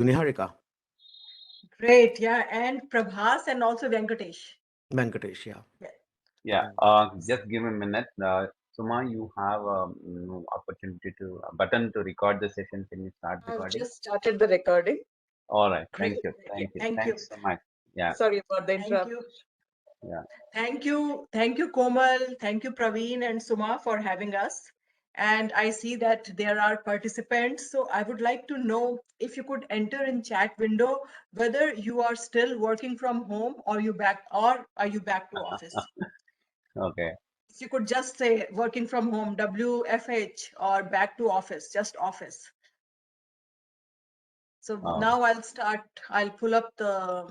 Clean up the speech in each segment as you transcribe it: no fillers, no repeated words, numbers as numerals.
Niharika. Great, yeah, and Prabhas and also Venkatesh. Venkatesh, yeah. Yeah, just give me a minute. Suma, you have opportunity to button to record the session. Can you start I've recording? just started the recording. All right. Great. Thank you. Yeah, Thank you. thank you. Thanks so much. Yeah. Sorry about the Thank interrupt. you. Yeah. Thank you, Komal. Thank you, Praveen and Suma, for having us. And I see that there are participants. So I would like to know if you could enter in chat window whether you are still working from home or are you back to office? Okay. If you could just say working from home, WFH, or back to office, just office. So now I'll pull up the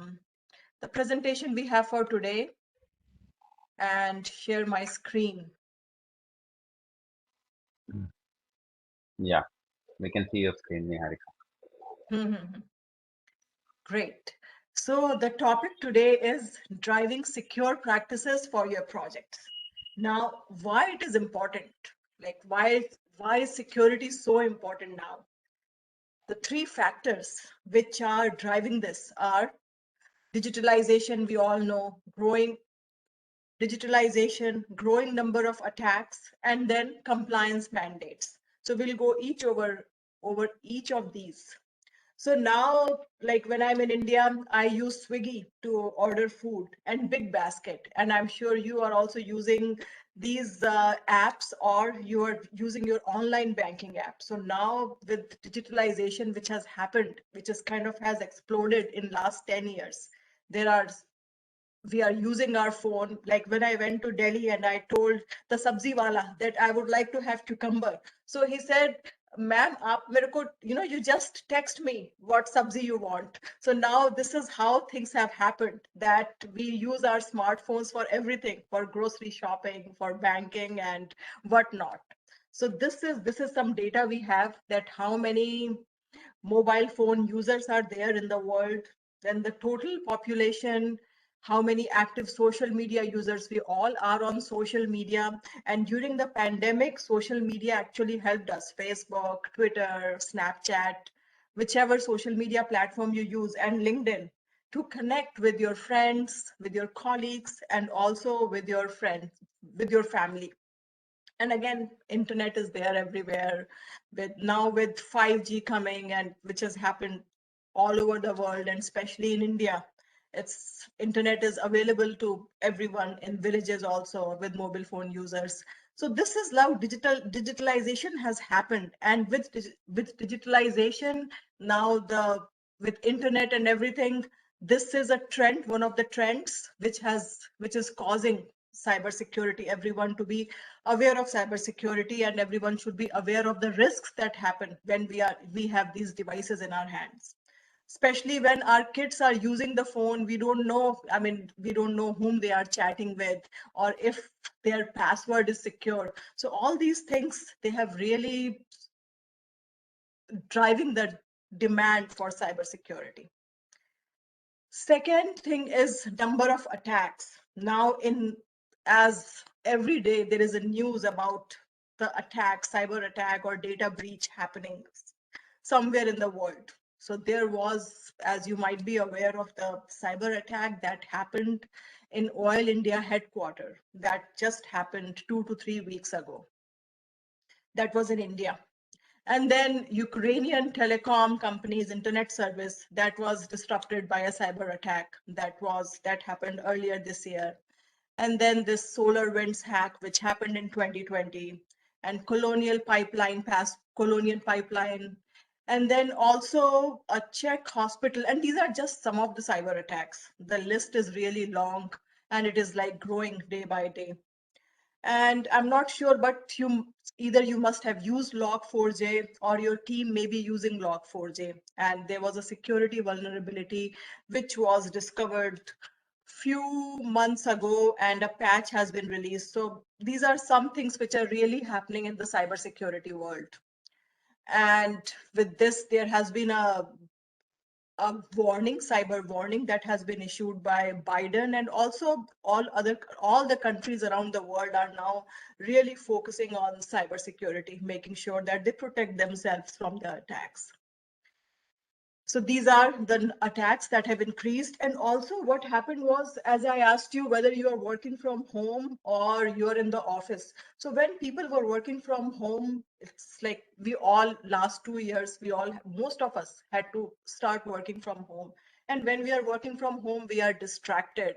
presentation we have for today and share my screen. Yeah. We can see your screen, Niharika. Great. So the topic today is driving secure practices for your projects. Now, why it is important? Like why is security so important now? The three factors which are driving this are digitalization, we all know, growing digitalization, growing number of attacks, and then compliance mandates. So we'll go over each of these. So now, like when I'm in India, I use Swiggy to order food and Big Basket. And I'm sure you are also using these apps, or you are using your online banking app. So now with digitalization, which has happened, which is kind of has exploded in last 10 years, we are using our phone. Like when I went to Delhi and I told the sabzi wala that I would like to have cucumber. So he said, ma'am, aap mere ko, you just text me what sabzi you want. So now this is how things have happened, that we use our smartphones for everything, for grocery shopping, for banking and whatnot. So this is some data we have, that how many mobile phone users are there in the world, then the total population, how many active social media users. We all are on social media, and during the pandemic, social media actually helped us. Facebook, Twitter, Snapchat, whichever social media platform you use, and LinkedIn, to connect with your friends, with your colleagues, and also with your friends, with your family. And again, internet is there everywhere, with 5G coming, and which has happened all over the world, and especially in India. It's internet is available to everyone in villages also, with mobile phone users. So this is how digitalization has happened. And with digitalization, now with internet and everything, this is a trend, one of the trends which is causing cybersecurity, everyone to be aware of cybersecurity, and everyone should be aware of the risks that happen when we have these devices in our hands. Especially when our kids are using the phone, we don't know, we don't know whom they are chatting with, or if their password is secure. So all these things, they have really driving the demand for cybersecurity. Second thing is number of attacks. Now, as every day there is a news about the attack, cyber attack or data breach happening somewhere in the world. So there was, as you might be aware of, the cyber attack that happened in Oil India headquarters. That just happened 2 to 3 weeks ago. That was in India. And then Ukrainian telecom company's internet service that was disrupted by a cyber attack that happened earlier this year. And then this solar winds hack, which happened in 2020, and Colonial Pipeline, and then also a Czech hospital. And these are just some of the cyber attacks. The list is really long, and it is like growing day by day. And I'm not sure, but you must have used Log4j, or your team may be using Log4j. And there was a security vulnerability which was discovered few months ago, and a patch has been released. So these are some things which are really happening in the cybersecurity world. And with this, there has been a cyber warning that has been issued by Biden, and also all the countries around the world are now really focusing on cybersecurity, making sure that they protect themselves from the attacks. So these are the attacks that have increased. And also what happened was, as I asked you, whether you are working from home or you're in the office. So when people were working from home, it's like we all, last 2 years, most of us had to start working from home. And when we are working from home, we are distracted,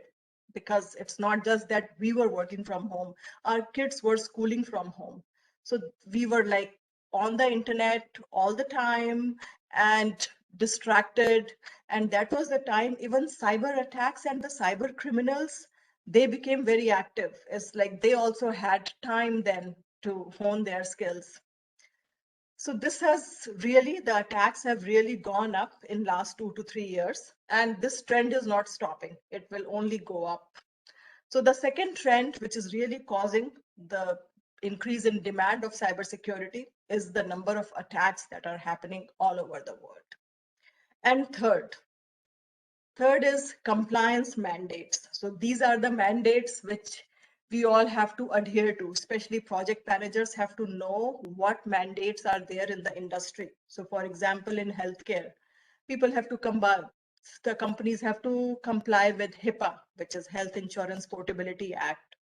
because it's not just that we were working from home, our kids were schooling from home. So we were like on the internet all the time and distracted. And that was the time even cyber attacks and the cyber criminals, they became very active. It's like they also had time then to hone their skills. So this has really, the attacks have really gone up in last 2 to 3 years, and this trend is not stopping. It will only go up. So the second trend, which is really causing the increase in demand of cybersecurity, is the number of attacks that are happening all over the world. And third is compliance mandates. So these are the mandates which we all have to adhere to, especially project managers have to know what mandates are there in the industry. So for example, in healthcare, people have to the companies have to comply with HIPAA, which is Health Insurance Portability Act.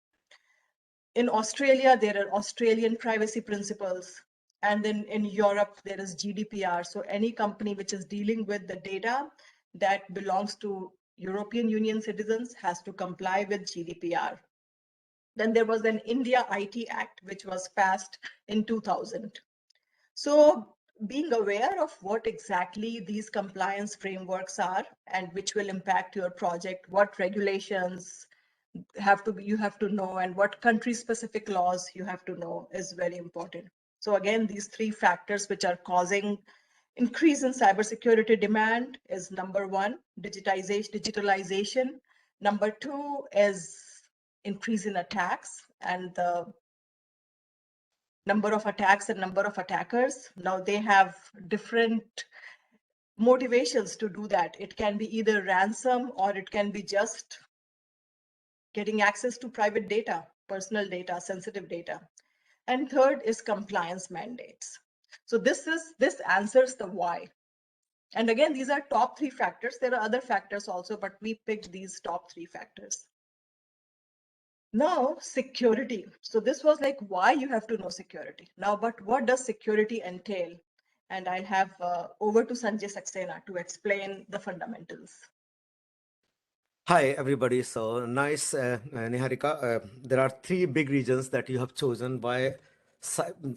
In Australia, there are Australian privacy principles. And then in Europe, there is GDPR. So any company which is dealing with the data that belongs to European Union citizens has to comply with GDPR. Then there was an India IT Act, which was passed in 2000. So being aware of what exactly these compliance frameworks are and which will impact your project, what regulations you have to know, and what country specific laws you have to know is very important. So again, these three factors which are causing increase in cybersecurity demand is: number one, digitalization. Number two is increase in attacks, and the number of attacks and number of attackers. Now they have different motivations to do that. It can be either ransom, or it can be just getting access to private data, personal data, sensitive data. And third is compliance mandates. So this answers the why. And again, these are top three factors. There are other factors also, but we picked these top three factors. Now, security. So this was like why you have to know security. Now, but what does security entail? And I'll have over to Sanjay Saxena to explain the fundamentals. Hi, everybody. So nice, Niharika. There are three big reasons that you have chosen why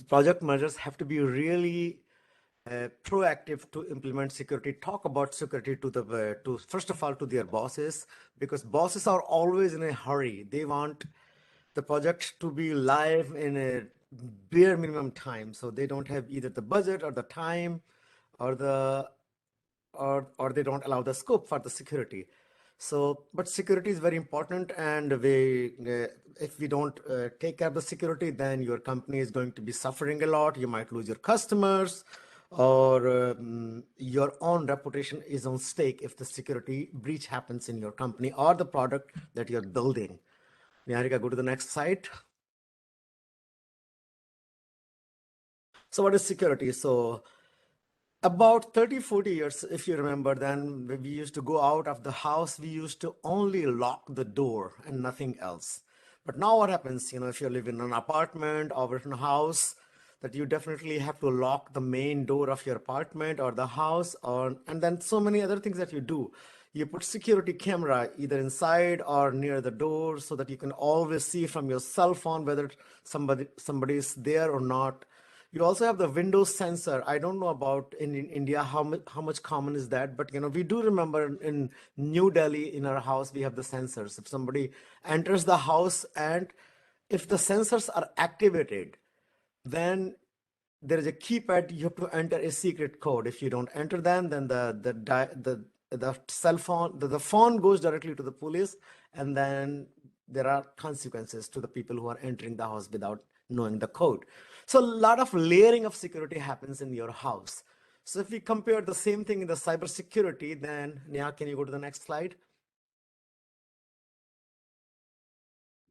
project managers have to be really proactive to implement security. Talk about security to first of all to their bosses, because bosses are always in a hurry. They want the project to be live in a bare minimum time, so they don't have either the budget or the time or or they don't allow the scope for the security. So, but security is very important, and if we don't take care of the security, then your company is going to be suffering a lot. You might lose your customers, or your own reputation is on stake if the security breach happens in your company or the product that you're building. Niharika, go to the next slide. So what is security? So about 30-40 years, if you remember, then when we used to go out of the house, we used to only lock the door and nothing else. But now what happens, if you live in an apartment or in a house, that you definitely have to lock the main door of your apartment or the house, and then so many other things that you do. You put security camera either inside or near the door so that you can always see from your cell phone whether somebody is there or not. You also have the Windows sensor. I don't know about in India how much common is that, but we do remember in New Delhi in our house we have the sensors. If somebody enters the house and if the sensors are activated, then there is a keypad. You have to enter a secret code. If you don't enter them, then the cell phone the phone goes directly to the police, and then there are consequences to the people who are entering the house without knowing the code. So a lot of layering of security happens in your house. So if we compare the same thing in the cybersecurity, then Neha, can you go to the next slide?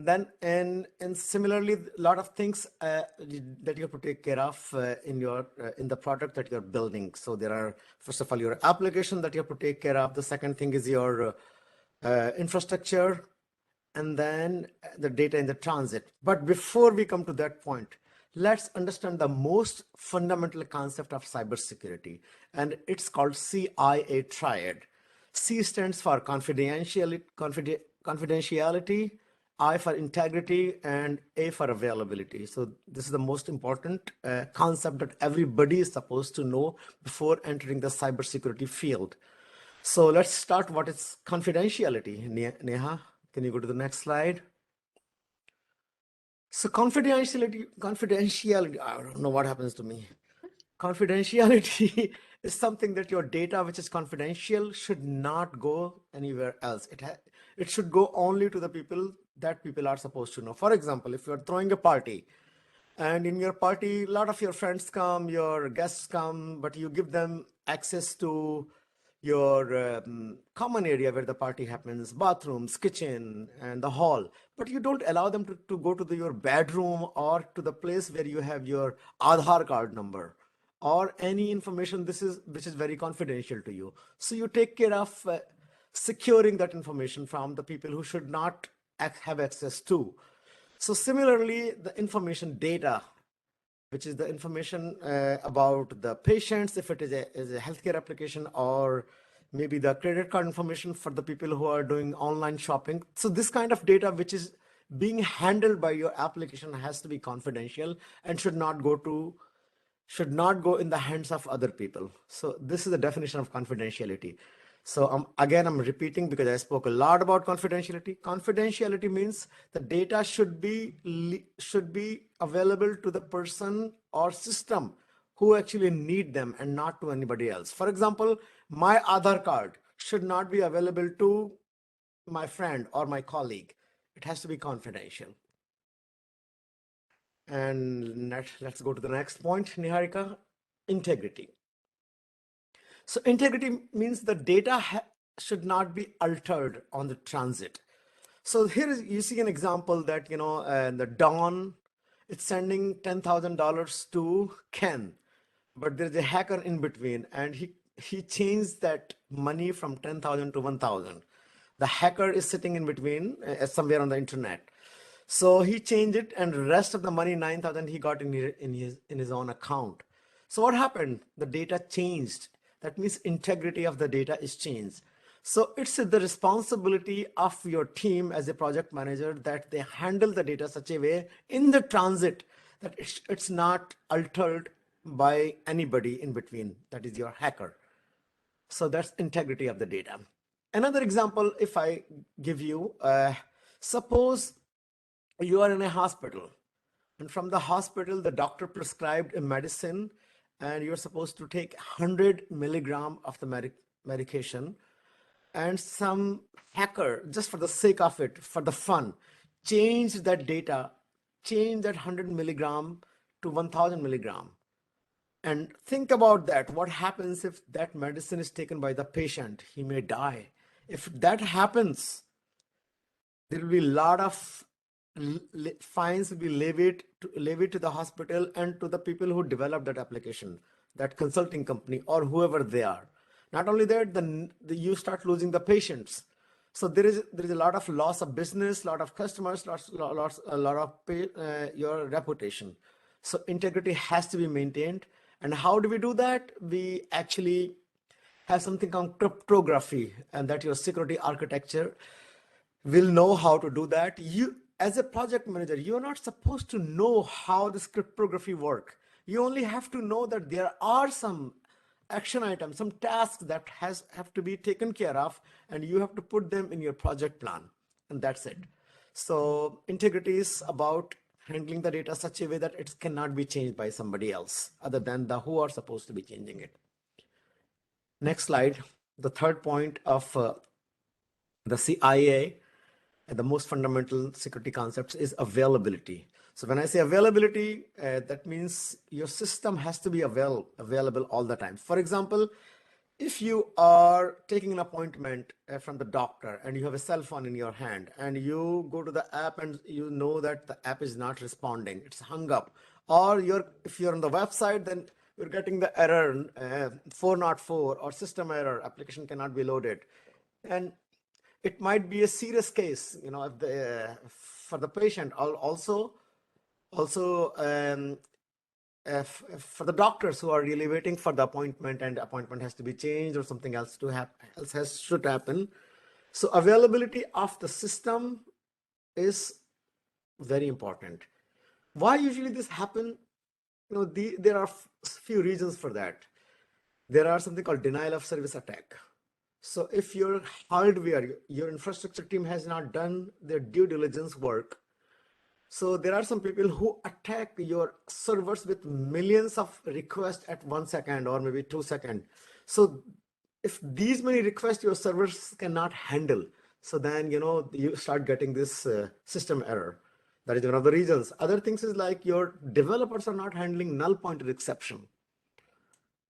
Then, and similarly, a lot of things that you have to take care of in the product that you're building. So there are, first of all, your application that you have to take care of. The second thing is your infrastructure, and then the data in the transit. But before we come to that point, let's understand the most fundamental concept of cybersecurity, and it's called CIA triad. C stands for confidentiality, I for integrity, and A for availability. So this is the most important concept that everybody is supposed to know before entering the cybersecurity field. So let's start. What is confidentiality? Neha, can you go to the next slide? So confidentiality, I don't know what happens to me. Confidentiality is something that your data, which is confidential, should not go anywhere else. It should go only to the people that people are supposed to know. For example, if you're throwing a party, and in your party, a lot of your friends come, your guests come, but you give them access to your common area where the party happens, bathrooms, kitchen, and the hall. But you don't allow them to go to your bedroom or to the place where you have your Aadhaar card number or any information which is very confidential to you. So you take care of securing that information from the people who should not have access to. So similarly, the information data, which is the information about the patients, if it is a healthcare application, or maybe the credit card information for the people who are doing online shopping. So this kind of data, which is being handled by your application, has to be confidential and should not go in the hands of other people. So this is the definition of confidentiality. So again, I'm repeating because I spoke a lot about confidentiality. Confidentiality means the data should be available to the person or system who actually need them and not to anybody else. For example, my Aadhaar card should not be available to my friend or my colleague. It has to be confidential. And let's go to the next point, Niharika, integrity. So integrity means the data should not be altered on the transit. So here you see an example that, the Dawn, it's sending $10,000 to Ken, but there's a hacker in between, and he changed that money from 10,000 to 1,000. The hacker is sitting in between somewhere on the internet. So he changed it, and the rest of the money, 9,000, he got in his own account. So what happened? The data changed. That means integrity of the data is changed. So it's the responsibility of your team as a project manager that they handle the data such a way in the transit that it's not altered by anybody in between. That is your hacker. So that's integrity of the data. Another example, if I give you, suppose you are in a hospital, and from the hospital, the doctor prescribed a medicine, and you're supposed to take 100 milligram of the medication, and some hacker, just for the sake of it, for the fun, changed that data, changed that 100 milligram to 1000 milligram. And think about that. What happens if that medicine is taken by the patient? He may die. If that happens, there will be a lot of fines will be levied to the hospital and to the people who develop that application, that consulting company or whoever they are. Not only that, then you start losing the patients. So there is a lot of loss of business, lot of customers, a lot of your reputation. So integrity has to be maintained. And how do we do that? We actually have something called cryptography, and that your security architecture will know how to do that. You, as a project manager, you're not supposed to know how this cryptography work. You only have to know that there are some action items, some tasks that have to be taken care of, and you have to put them in your project plan, and that's it. So integrity is about handling the data such a way that it cannot be changed by somebody else other than the who are supposed to be changing it. Next slide. The third point of the CIA, and the most fundamental security concepts, is availability. So when I say availability, that means your system has to be available all the time. For example, if you are taking an appointment from the doctor and you have a cell phone in your hand and you go to the app and you know that the app is not responding, it's hung up, or if you're on the website, then you're getting the error 404 or system error, application cannot be loaded, and it might be a serious case, if for the patient. Also, for the doctors who are really waiting for the appointment and the appointment has to be changed or something else should happen. So availability of the system is very important. Why usually this happen? There are few reasons for that. There are something called denial of service attack. So if your hardware, your infrastructure team has not done their due diligence work, so there are some people who attack your servers with millions of requests at 1 second or maybe 2 seconds. So if these many requests your servers cannot handle, so then you start getting this system error. That is one of the reasons. Other things is like your developers are not handling null pointer exception.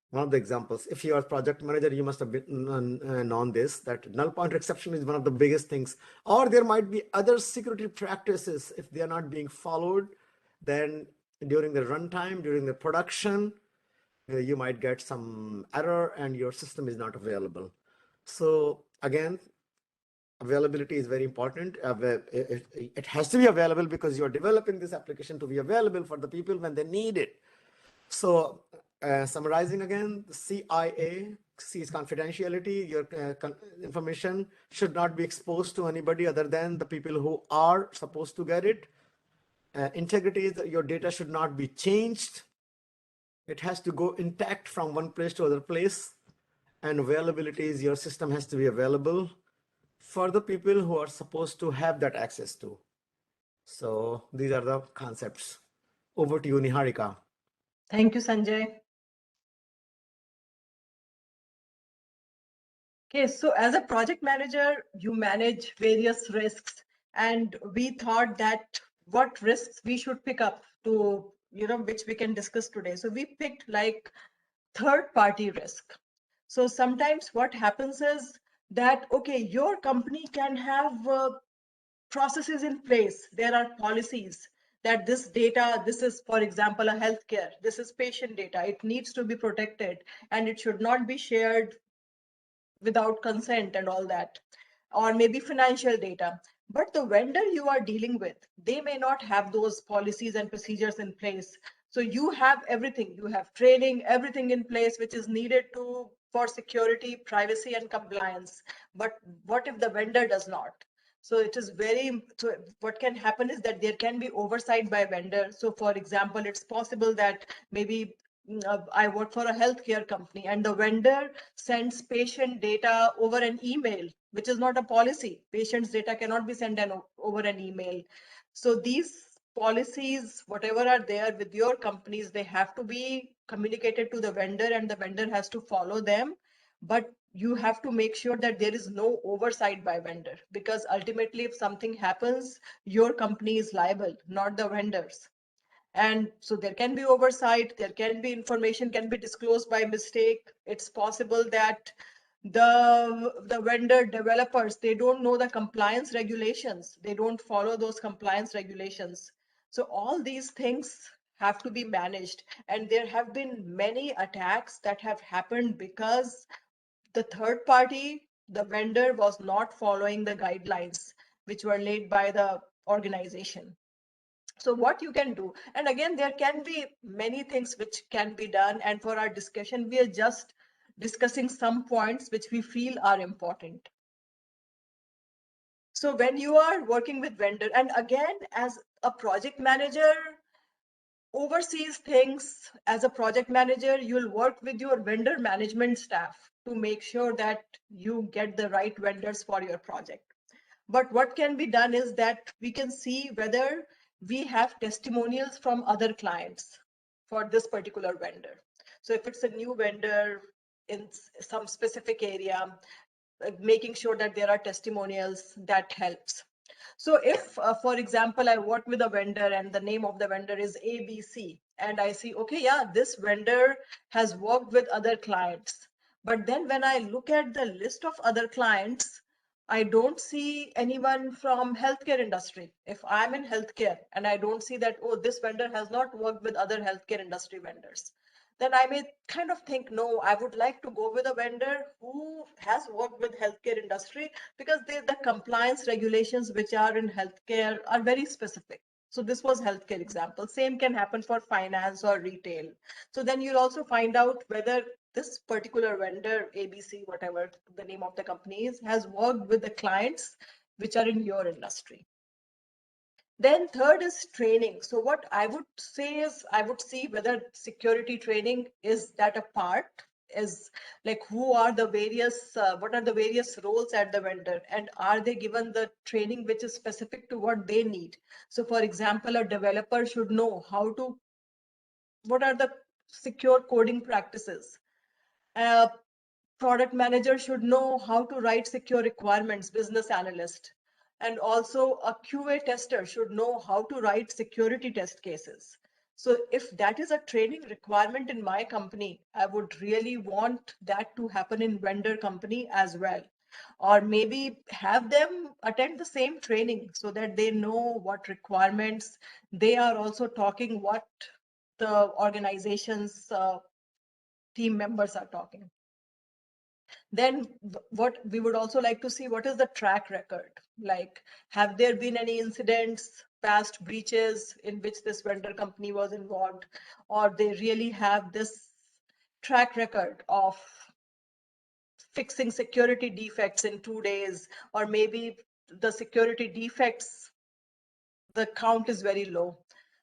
One of the examples, if you are project manager, you must have known this, that null pointer exception is one of the biggest things. Or there might be other security practices. If they are not being followed, then during the runtime, during the production, you might get some error and your system is not available. So again, availability is very important. It has to be available because you're developing this application to be available for the people when they need it. So summarizing again, the CIA, C is confidentiality. Your information should not be exposed to anybody other than the people who are supposed to get it. Integrity is that your data should not be changed. It has to go intact from one place to other place. And availability is your system has to be available for the people who are supposed to have that access to. So these are the concepts. Over to you, Niharika. Thank you, Sanjay. Okay, so as a project manager, you manage various risks, and we thought that what risks we should pick up to, which we can discuss today. So we picked like third-party risk. So sometimes what happens is that, okay, your company can have processes in place. There are policies that this data, this is, for example, a healthcare, this is patient data, it needs to be protected and it should not be shared without consent and all that, or maybe financial data. But the vendor you are dealing with, they may not have those policies and procedures in place. So you have everything, you have training, everything in place which is needed for security, privacy, and compliance. But what if the vendor does not? So it is so what can happen is that there can be oversight by vendor. So for example, it's possible that maybe I work for a healthcare company and the vendor sends patient data over an email, which is not a policy. Patient's data cannot be sent over an email. So these policies, whatever are there with your companies, they have to be communicated to the vendor and the vendor has to follow them. But you have to make sure that there is no oversight by vendor, because ultimately if something happens, your company is liable, not the vendors. And so there can be oversight, there can be information can be disclosed by mistake. It's possible that the vendor developers, they don't know the compliance regulations, they don't follow those compliance regulations. So all these things have to be managed, and there have been many attacks that have happened because the third party, the vendor, was not following the guidelines which were laid by the organization. So what you can do, and again, there can be many things which can be done, and for our discussion, we are just discussing some points which we feel are important. So when you are working with vendor, and again, as a project manager, oversees things, as a project manager, you'll work with your vendor management staff to make sure that you get the right vendors for your project. But what can be done is that we can see whether we have testimonials from other clients for this particular vendor. So if it's a new vendor in some specific area, making sure that there are testimonials, that helps. So if, for example, I work with a vendor and the name of the vendor is ABC, and I see, okay, yeah, this vendor has worked with other clients, But then when I look at the list of other clients, I don't see anyone from healthcare industry. If I'm in healthcare and I don't see that, oh, this vendor has not worked with other healthcare industry vendors, then I may kind of think, no, I would like to go with a vendor who has worked with healthcare industry, because the compliance regulations which are in healthcare are very specific. So this was healthcare example. Same can happen for finance or retail. So then you'll also find out whether this particular vendor, ABC, whatever the name of the company is, has worked with the clients which are in your industry. Then third is training. So what I would say is, I would see whether security training, is that a part, is like who are the various, what are the various roles at the vendor, and are they given the training which is specific to what they need. So for example, a developer should know how to, what are the secure coding practices. Product manager should know how to write secure requirements, business analyst. And also a QA tester should know how to write security test cases. So if that is a training requirement in my company, I would really want that to happen in vendor company as well. Or maybe have them attend the same training so that they know what requirements they are also talking, what the organization's team members are talking. Then what we would also like to see, what is the track record? Like, have there been any incidents, past breaches in which this vendor company was involved, or they really have this track record of fixing security defects in 2 days, or maybe the security defects, the count is very low.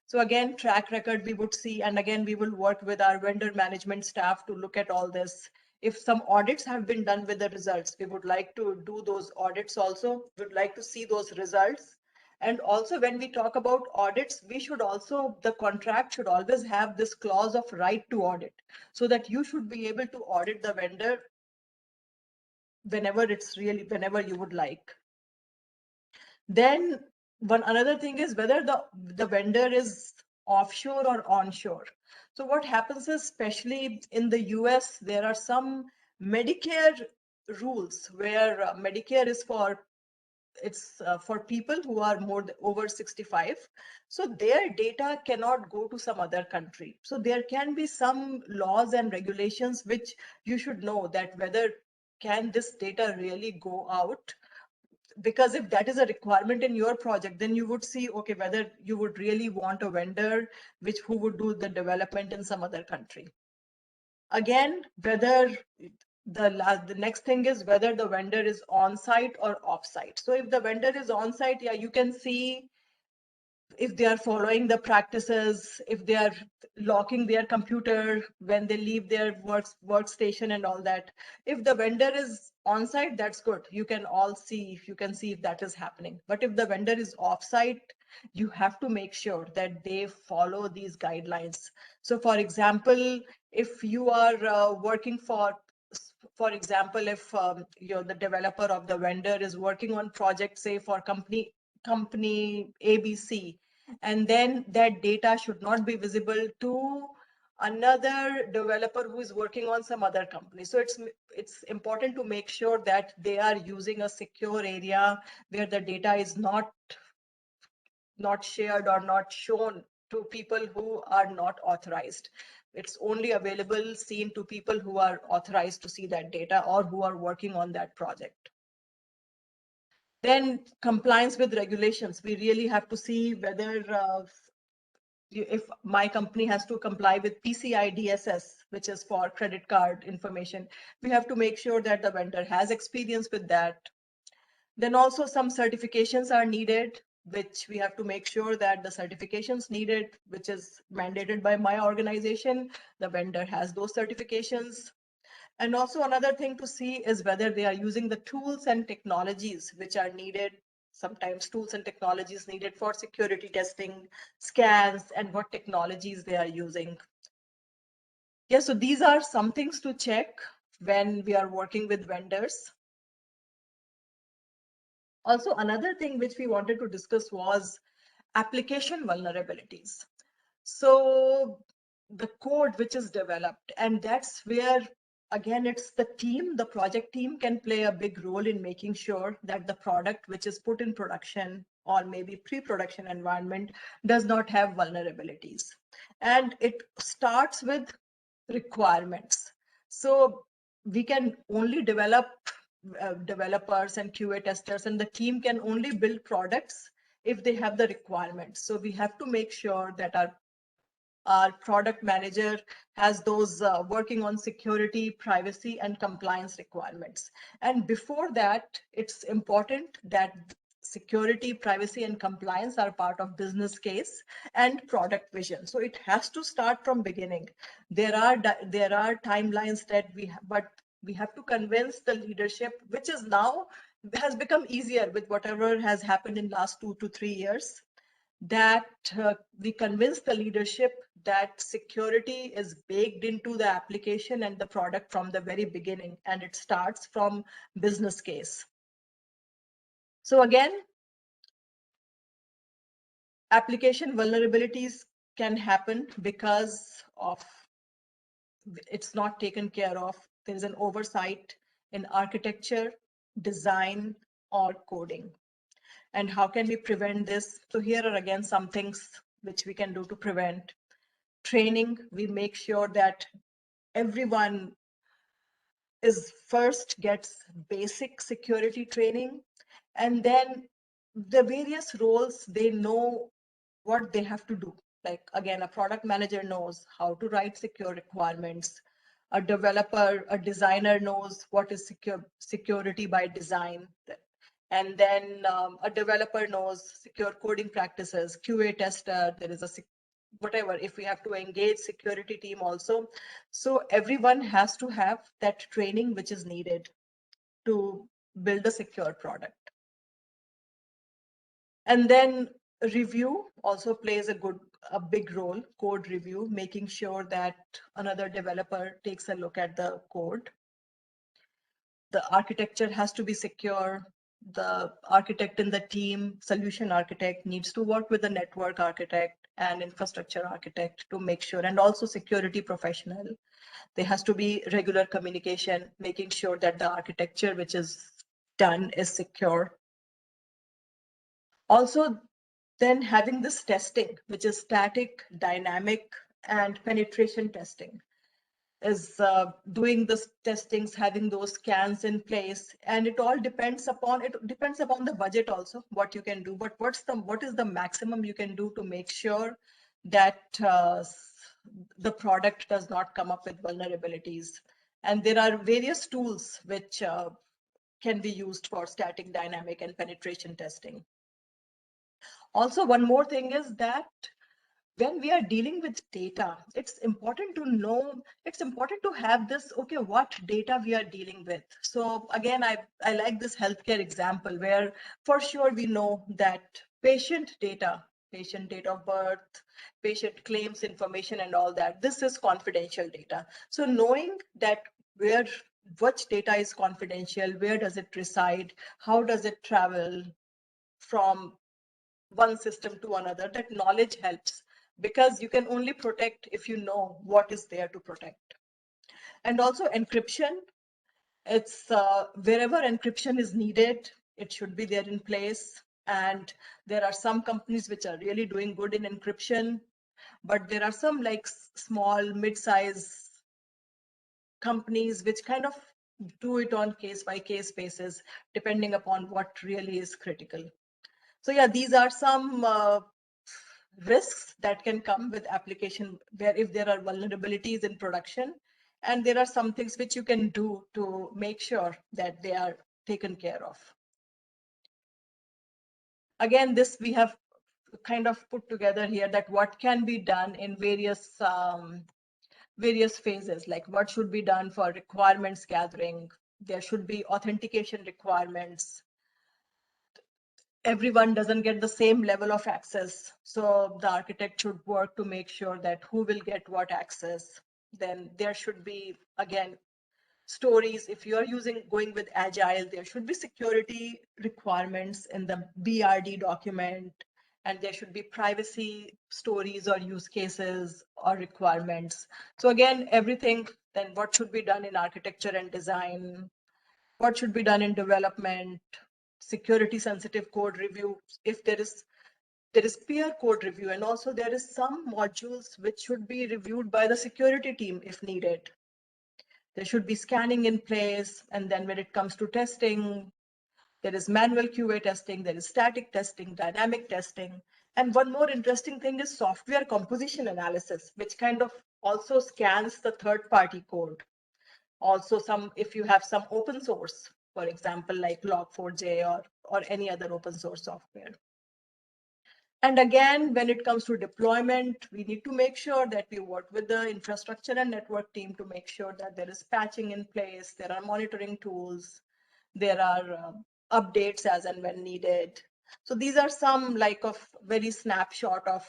So again, track record we would see, and again, we will work with our vendor management staff to look at all this. If some audits have been done with the results, we would like to do those audits also. Would like to see those results. And also when we talk about audits, we should also, the contract should always have this clause of right to audit, so that you should be able to audit the vendor whenever you would like. Then one another thing is whether the vendor is offshore or onshore. So what happens is, especially in the US, there are some Medicare rules where Medicare is for, it's for people who are over 65. So their data cannot go to some other country. So there can be some laws and regulations which you should know, that whether can this data really go out. Because if that is a requirement in your project, then you would see, okay, whether you would really want a vendor who would do the development in some other country. Again, whether the next thing is whether the vendor is on site or off site. So if the vendor is on site, yeah, you can see if they are following the practices, if they are locking their computer when they leave their workstation and all that. If the vendor is on site, that's good. You can see if that is happening. But if the vendor is off site, you have to make sure that they follow these guidelines. So for example, if you are working for example, if the developer of the vendor is working on project, say for company ABC, and then that data should not be visible to another developer who is working on some other company. So it's important to make sure that they are using a secure area where the data is not shared or not shown to people who are not authorized. It's only available, seen to people who are authorized to see that data or who are working on that project. Then compliance with regulations. We really have to see whether if my company has to comply with PCI DSS, which is for credit card information, we have to make sure that the vendor has experience with that. Then also some certifications are needed, which we have to make sure that the certifications needed, which is mandated by my organization, the vendor has those certifications. And also another thing to see is whether they are using the tools and technologies which are needed. Sometimes tools and technologies needed for security testing, scans, and what technologies they are using. Yeah, so these are some things to check when we are working with vendors. Also, another thing which we wanted to discuss was application vulnerabilities. So the code which is developed, and that's where again, it's the team, the project team can play a big role in making sure that the product which is put in production or maybe pre-production environment does not have vulnerabilities. And it starts with requirements. So we can only develop developers and QA testers, and the team can only build products if they have the requirements. So we have to make sure that our product manager has those working on security, privacy, and compliance requirements. And before that, it's important that security, privacy, and compliance are part of business case and product vision. So it has to start from beginning. There are timelines that but we have to convince the leadership, which is now has become easier with whatever has happened in last 2 to 3 years, that we convince the leadership that security is baked into the application and the product from the very beginning, and it starts from business case. So again, application vulnerabilities can happen because of it's not taken care of. There's an oversight in architecture, design, or coding. And how can we prevent this? So here are again some things which we can do to prevent. Training, we make sure that everyone is first gets basic security training, and then the various roles, they know what they have to do. Like again, a product manager knows how to write secure requirements. A developer, a designer knows what is security by design. And then a developer knows secure coding practices, QA tester, there is a whatever, if we have to engage security team also. So everyone has to have that training which is needed to build a secure product. And then review also plays a big role, code review, making sure that another developer takes a look at the code. The architecture has to be secure. The architect in the team, solution architect, needs to work with the network architect and infrastructure architect to make sure, and also security professional. There has to be regular communication, making sure that the architecture which is done is secure. Also, then having this testing, which is static, dynamic, and penetration testing, is doing the testings, having those scans in place, and it all depends upon the budget also, what you can do, but what is the maximum you can do to make sure that the product does not come up with vulnerabilities. And there are various tools which can be used for static, dynamic, and penetration testing. Also, one more thing is that when we are dealing with data, it's important to have this, okay, what data we are dealing with. So again, I like this healthcare example where for sure we know that patient date of birth, patient claims information and all that, this is confidential data. So knowing that which data is confidential, where does it reside, how does it travel from one system to another, that knowledge helps, because you can only protect if you know what is there to protect. And also encryption, it's wherever encryption is needed, it should be there in place. And there are some companies which are really doing good in encryption, but there are some like small, mid-size companies which kind of do it on case-by-case basis, depending upon what really is critical. So yeah, these are some risks that can come with application, where if there are vulnerabilities in production, and there are some things which you can do to make sure that they are taken care of. Again, this we have kind of put together here, that what can be done in various phases, like what should be done for requirements gathering. There should be authentication requirements. Everyone doesn't get the same level of access. So the architect should work to make sure that who will get what access. Then there should be, again, stories. If you are going with Agile, there should be security requirements in the BRD document, and there should be privacy stories or use cases or requirements. So again, everything then what should be done in architecture and design, what should be done in development, security sensitive code review, if there is peer code review, and also there is some modules which should be reviewed by the security team if needed. There should be scanning in place, and then when it comes to testing, there is manual QA testing, there is static testing, dynamic testing. And one more interesting thing is software composition analysis, which kind of also scans the third-party code. Also, if you have some open source, for example, like Log4j or any other open source software. And again, when it comes to deployment, we need to make sure that we work with the infrastructure and network team to make sure that there is patching in place, there are monitoring tools, there are updates as and when needed. So these are some like of very snapshot of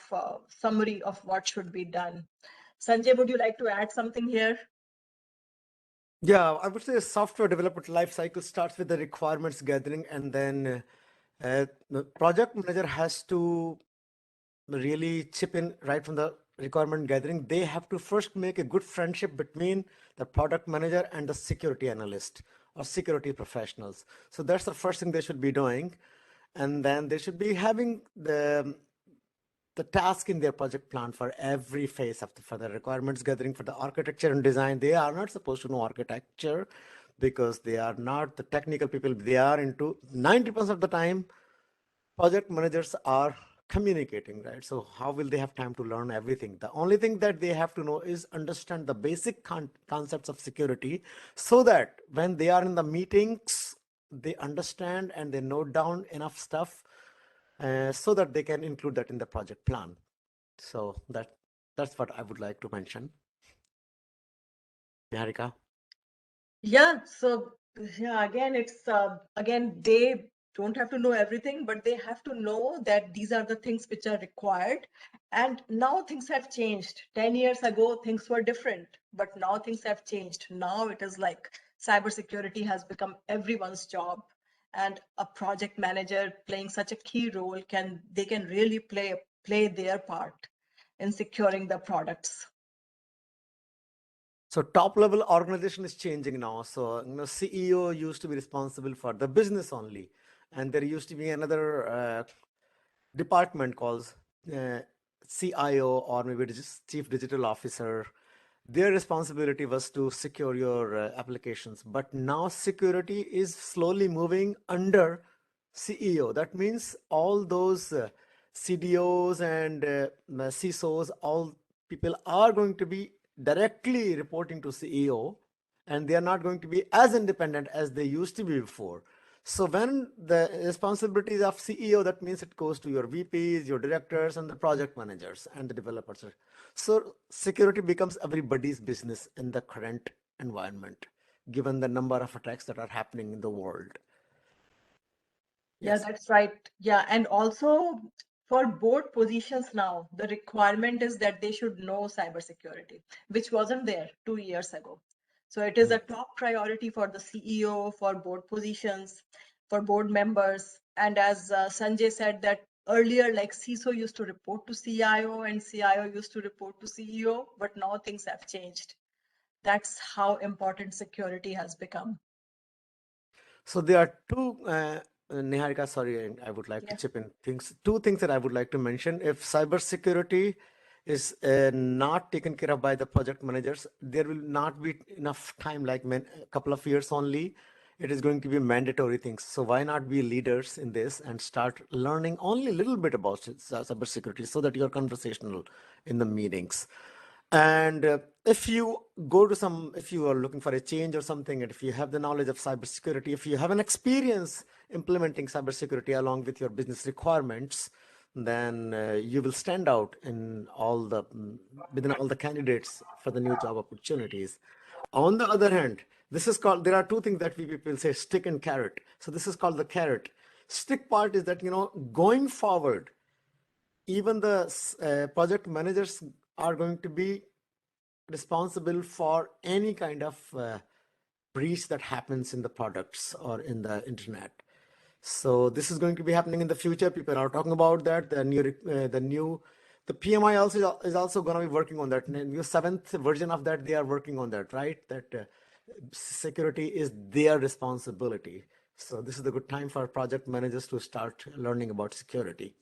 summary of what should be done. Sanjay, would you like to add something here? Yeah, I would say software development life cycle starts with the requirements gathering, and then the project manager has to really chip in right from the requirement gathering. They have to first make a good friendship between the product manager and the security analyst or security professionals. So that's the first thing they should be doing. And then they should be having the task in their project plan for every phase of for the requirements gathering, for the architecture and design. They are not supposed to know architecture because they are not the technical people. They are into 90% of the time, project managers are communicating, right? So how will they have time to learn everything? The only thing that they have to know is understand the basic concepts of security, so that when they are in the meetings, they understand and they note down enough stuff so that they can include that in the project plan. So that's what I would like to mention. Niharika? Yeah, so yeah, again, it's again, they don't have to know everything, but they have to know that these are the things which are required. And now things have changed. 10 years ago, things were different, but now things have changed. Now it is like cybersecurity has become everyone's job, and a project manager playing such a key role can really play their part in securing the products. So top level organization is changing now. So CEO used to be responsible for the business only, and there used to be another department called CIO, or maybe just Chief Digital Officer. Their responsibility was to secure your applications. But now security is slowly moving under CEO. That means all those CDOs and CISOs, all people are going to be directly reporting to CEO, and they are not going to be as independent as they used to be before. So when the responsibilities of CEO, that means it goes to your VPs, your directors, and the project managers and the developers. So security becomes everybody's business in the current environment, given the number of attacks that are happening in the world. Yeah, Yes. that's right. Yeah, and also for board positions now, the requirement is that they should know cybersecurity, which wasn't there 2 years ago. So it is a top priority for the CEO, for board positions, for board members. And as Sanjay said that earlier, like CISO used to report to CIO and CIO used to report to CEO, but now things have changed. That's how important security has become. So there are two, Niharika, sorry, I would like to chip in things. Two things that I would like to mention. If cybersecurity is not taken care of by the project managers, there will not be enough time, like a couple of years only. It is going to be mandatory things. So why not be leaders in this and start learning only a little bit about cybersecurity, so that you're conversational in the meetings. And if you go to if you are looking for a change or something, and if you have the knowledge of cybersecurity, if you have an experience implementing cybersecurity along with your business requirements, then you will stand out in within all the candidates for the new job opportunities. On the other hand, there are two things that we people say, stick and carrot. So this is called the carrot. Stick part is that, going forward, even the project managers are going to be responsible for any kind of breach that happens in the products or in the internet. So this is going to be happening in the future. People are talking about that. The The PMI also is also going to be working on that. And your 7th version of that, they are working on that, right? That security is their responsibility. So this is the good time for project managers to start learning about security.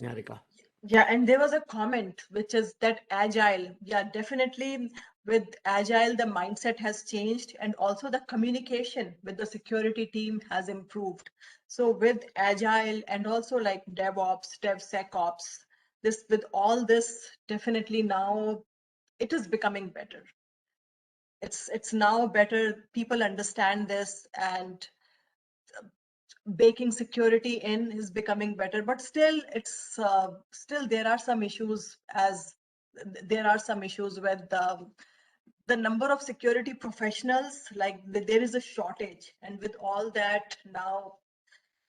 Niharika. Yeah, and there was a comment which is that agile. Yeah, definitely with agile, the mindset has changed and also the communication with the security team has improved. So with agile and also like DevOps, DevSecOps, this with all this, definitely now it is becoming better. It's now better. People understand this, and baking security in is becoming better, but still still there are some issues, as there are some issues with the number of security professionals. Like there is a shortage, and with all that now,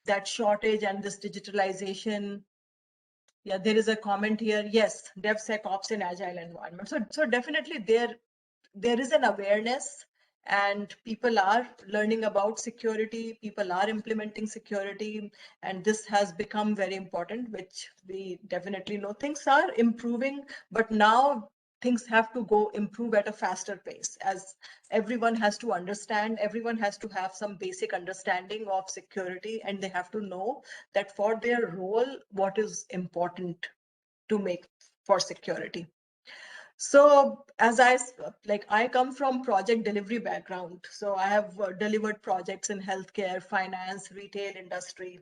that shortage and this digitalization. Yeah, there is a comment here. Yes, DevSecOps in agile environment. So definitely there is an awareness, and people are learning about security, people are implementing security, and this has become very important, which we definitely know. Things are improving, but now things have to go improve at a faster pace, as everyone has to understand, everyone has to have some basic understanding of security, and they have to know that for their role, what is important to make for security. So as I come from project delivery background. So I have delivered projects in healthcare, finance, retail industry.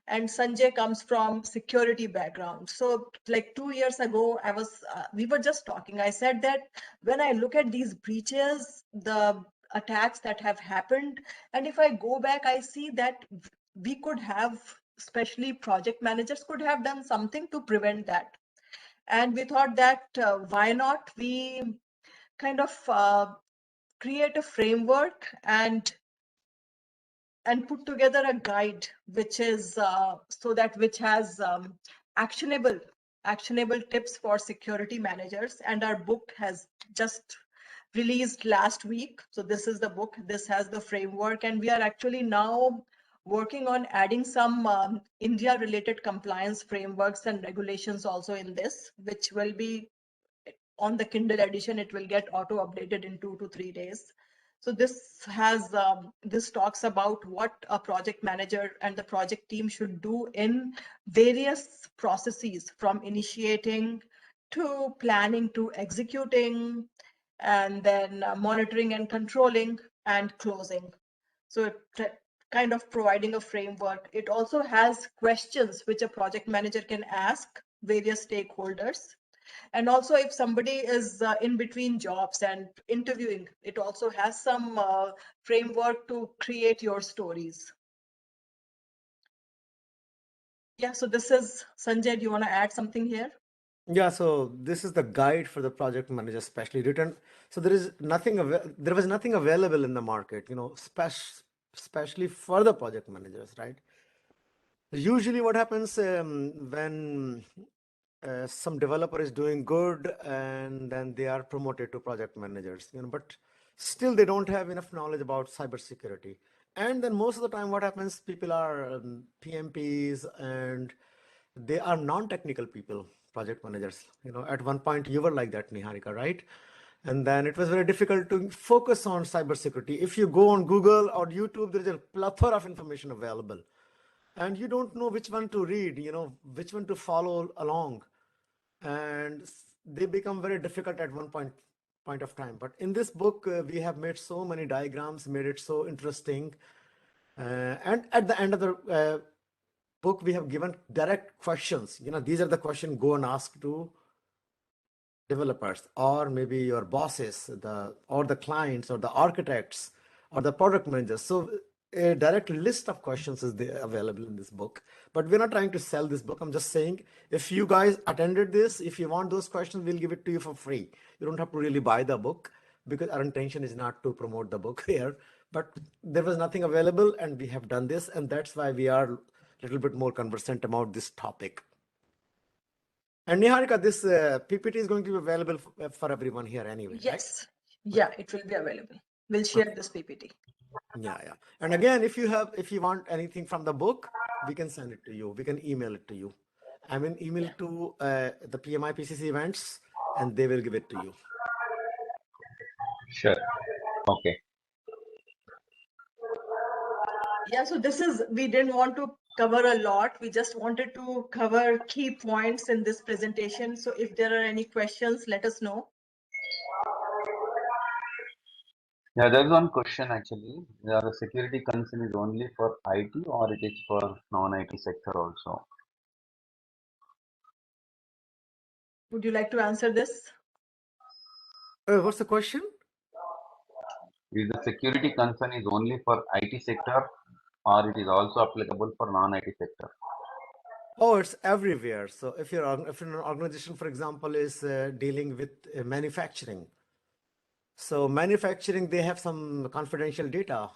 And Sanjay comes from security background. So like 2 years ago, we were just talking. I said that when I look at these breaches, the attacks that have happened, and if I go back, I see that we could have, especially project managers could have done something to prevent that. And we thought that why not we kind of create a framework and put together a guide which is which has actionable tips for security managers. And our book has just released last week. So this is the book, this has the framework, and we are actually now working on adding some India related compliance frameworks and regulations also in this, which will be on the Kindle edition. It will get auto updated in 2 to 3 days. So this talks about what a project manager and the project team should do in various processes, from initiating to planning to executing, and then monitoring and controlling and closing. So kind of providing a framework. It also has questions which a project manager can ask various stakeholders. And also, if somebody is in between jobs and interviewing, it also has some framework to create your stories. Yeah, so this is Sanjay. Do you want to add something here? Yeah, so this is the guide for the project manager, specially written. So there was nothing available in the market, especially for the project managers, right? Usually what happens when some developer is doing good and then they are promoted to project managers, but still they don't have enough knowledge about cybersecurity. And then most of the time what happens, people are PMPs and they are non-technical people, project managers. At one point you were like that, Niharika, right? And then it was very difficult to focus on cybersecurity. If you go on Google or YouTube, there is a plethora of information available and you don't know which one to read, which one to follow along. And they become very difficult at one point of time. But in this book, we have made so many diagrams, made it so interesting. And at the end of the book, we have given direct questions. These are the questions go and ask to developers, or maybe your bosses, or the clients, or the architects, or the product managers. So a direct list of questions is there available in this book. But we're not trying to sell this book. I'm just saying, if you guys attended this, if you want those questions, we'll give it to you for free. You don't have to really buy the book, because our intention is not to promote the book here. But there was nothing available, and we have done this, and that's why we are a little bit more conversant about this topic. And Niharika, this PPT is going to be available for everyone here anyway, right? Yes. Yeah, it will be available. We'll share this PPT. Yeah. And again, if you want anything from the book, we can send it to you. We can email it to you. I mean, email to the PMIPCC events, and they will give it to you. Sure. Okay. Yeah, so we didn't want to cover a lot. We just wanted to cover key points in this presentation. So if there are any questions, let us know. Yeah, there's one question actually. The security concern is only for IT or it is for non-IT sector also? Would you like to answer this? What's the question? Is the security concern is only for IT sector or it is also applicable for non-IT sector? Oh, it's everywhere. So if if an organization, for example, is dealing with manufacturing, so manufacturing, they have some confidential data,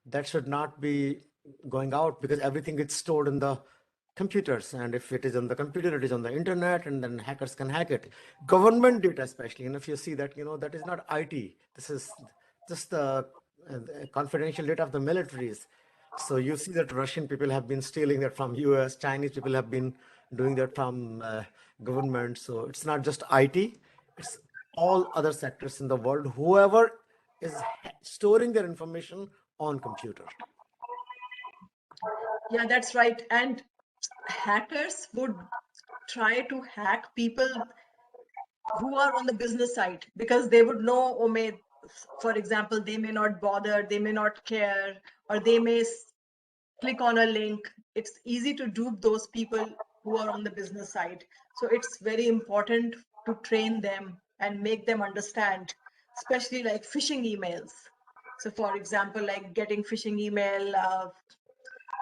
that should not be going out because everything is stored in the computers. And if it is on the computer, it is on the internet, and then hackers can hack it. Government data, especially, and if you see that, that is not IT. This is just the confidential data of the militaries. So you see that Russian people have been stealing that from US, Chinese people have been doing that from government. So it's not just IT, it's all other sectors in the world, whoever is storing their information on computer. Yeah, that's right. And hackers would try to hack people who are on the business side because they would know, for example, they may not bother, they may not care, or they may click on a link. It's easy to dupe those people who are on the business side. So it's very important to train them and make them understand, especially like phishing emails. So for example, like getting phishing email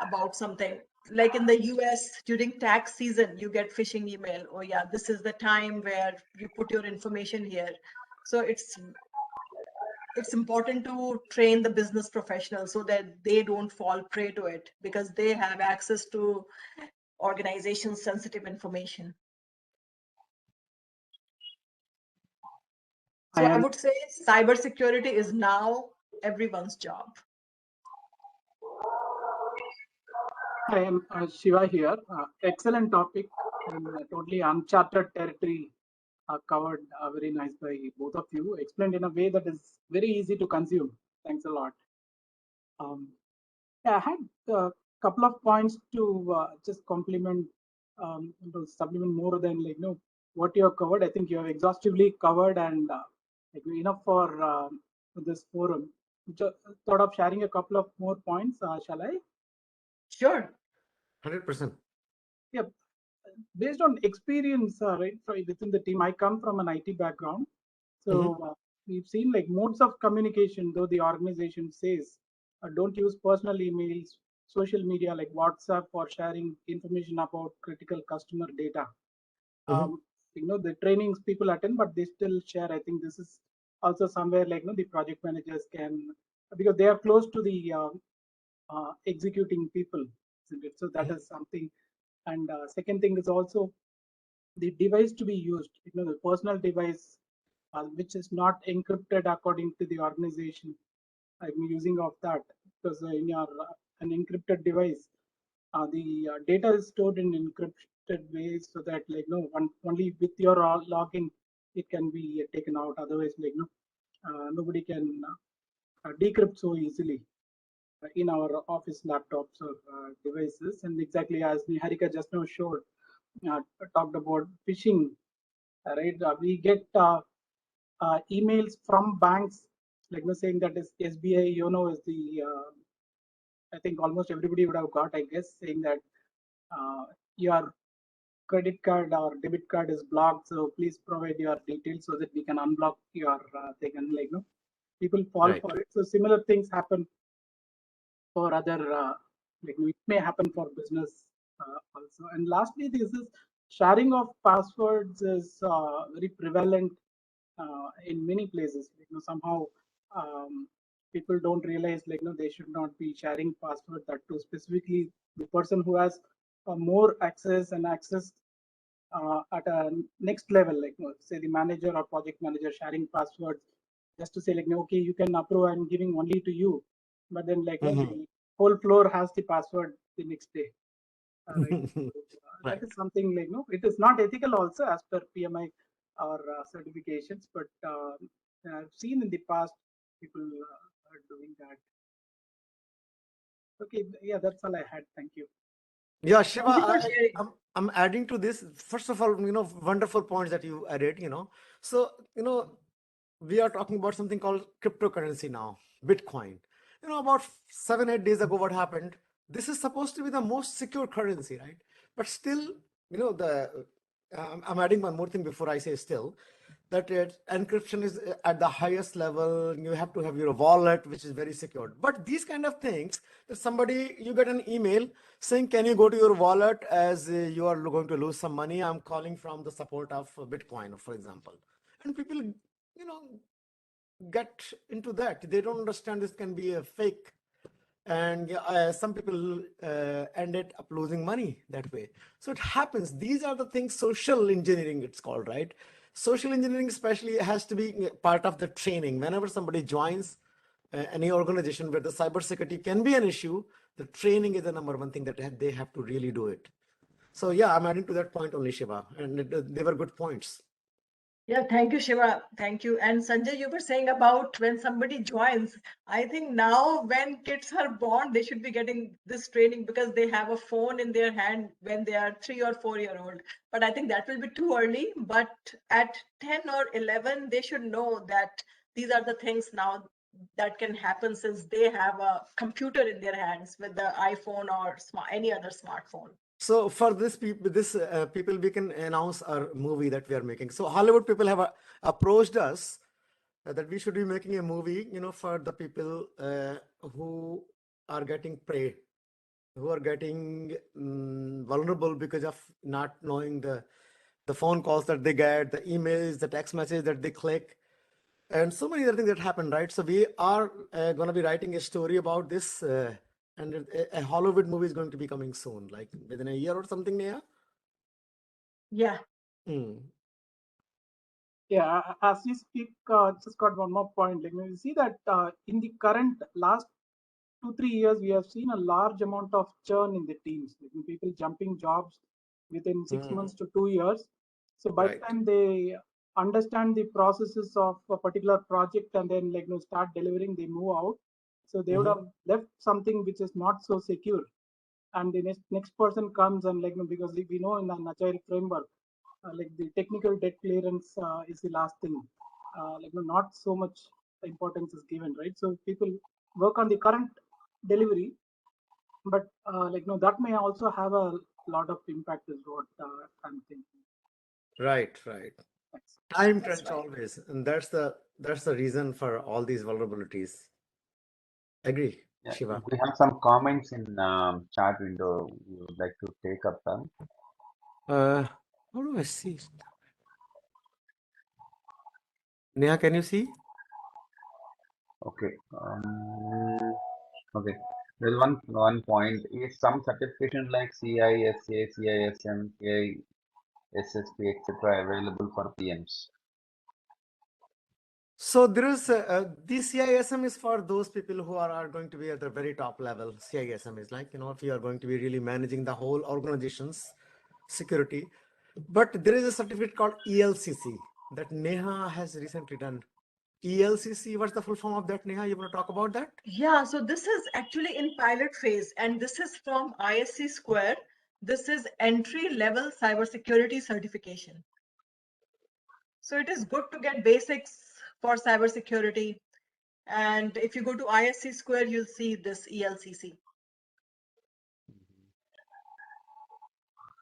about something, like in the US during tax season, you get phishing email. Oh yeah, this is the time where you put your information here. So it's important to train the business professionals so that they don't fall prey to it because they have access to organization sensitive information. So I would say cybersecurity is now everyone's job. I am Shiva here. Excellent topic and totally uncharted territory covered very nice by both of you. Explained in a way that is very easy to consume. Thanks a lot. Yeah, I had a couple of points to just complement, to supplement more than what you have covered. I think you have exhaustively covered and enough for this forum. Just thought of sharing a couple of more points. Shall I? Sure. 100%. Yeah, based on experience, right, within the team, I come from an IT background. So we've seen like modes of communication, though the organization says, don't use personal emails, social media like WhatsApp for sharing information about critical customer data. The trainings people attend, but they still share. I think this is also somewhere like, the project managers can, because they are close to the executing people, isn't it? So that is something. And second thing is also the device to be used, the personal device, which is not encrypted according to the organization. I'm using of that because in your an encrypted device, the data is stored in encrypted ways so that only with your login it can be taken out. Otherwise, nobody can decrypt so easily in our office laptops or devices. And exactly as Niharika just now showed, talked about phishing, right? We get emails from banks, saying that is SBI, is the, I think almost everybody would have got, I guess, saying that your credit card or debit card is blocked, so please provide your details so that we can unblock your thing. And people fall for it. So similar things happen for other, it may happen for business also. And lastly, this is sharing of passwords is very prevalent in many places. Somehow people don't realize they should not be sharing password, that to specifically the person who has more access and access at a next level, say the manager or project manager sharing passwords just to say okay, you can approve, I'm giving only to you, but then the whole floor has the password the next day. Right? That is something like, no, it is not ethical also as per PMI or certifications, but I've seen in the past people are doing that. Okay, yeah, that's all I had. Thank you. Yeah, Shiva, Thank you for sharing. I'm adding to this. First of all, wonderful points that you added, So, we are talking about something called cryptocurrency now, Bitcoin. About 7-8 days ago, what happened? This is supposed to be the most secure currency, right? But still, I'm adding one more thing before I say still, that encryption is at the highest level. You have to have your wallet, which is very secure. But these kind of things, that you get an email saying, can you go to your wallet as you are going to lose some money? I'm calling from the support of Bitcoin, for example. And people, get into that. They don't understand this can be a fake. And some people ended up losing money that way. So it happens. These are the things, social engineering it's called, right? Social engineering especially has to be part of the training. Whenever somebody joins any organization where the cybersecurity can be an issue, the training is the number one thing that they have to really do it. So yeah, I'm adding to that point only, Shiva, and they were good points. Yeah, thank you, Shiva. Thank you. And Sanjay, you were saying about when somebody joins. I think now when kids are born, they should be getting this training because they have a phone in their hand when they are 3 or 4 year old. But I think that will be too early. But at 10 or 11, they should know that these are the things now that can happen since they have a computer in their hands with the iPhone or any other smartphone. So for this people, we can announce our movie that we are making. So Hollywood people have approached us that we should be making a movie, for the people who are getting prey, who are getting vulnerable because of not knowing the phone calls that they get, the emails, the text messages that they click, and so many other things that happen, right? So we are going to be writing a story about this, and a Hollywood movie is going to be coming soon, like within a year or something, Neha? Yeah. Yeah, as we speak, just got one more point. Like we see that in the current last 2-3 years, we have seen a large amount of churn in the teams. Like people jumping jobs within 6 months to 2 years. So by the time they understand the processes of a particular project and then start delivering, they move out. So they would have left something which is not so secure. And the next person comes and because we know in the Agile framework, like the technical debt clearance is the last thing. Not so much importance is given, right? So people work on the current delivery, but that may also have a lot of impact is what I'm thinking. Right. Thanks. Time crunch always, and that's the reason for all these vulnerabilities. Agree, Yeah, Shiva? we have some comments in chat window. You would like to take up them? How do I see? Neha, can you see? Okay. Okay. There's one point. Is some certification like CISA, CISM, CISSP, etc. available for PMs? So there is the CISM is for those people who are going to be at the very top level. CISM is like, if you are going to be really managing the whole organization's security. But there is a certificate called ELCC that Neha has recently done. ELCC, what's the full form of that, Neha? You want to talk about that? Yeah, so this is actually in pilot phase, and this is from ISC Square. This is entry level cybersecurity certification. So it is good to get basics for cybersecurity. And if you go to ISC Square, you'll see this ELCC.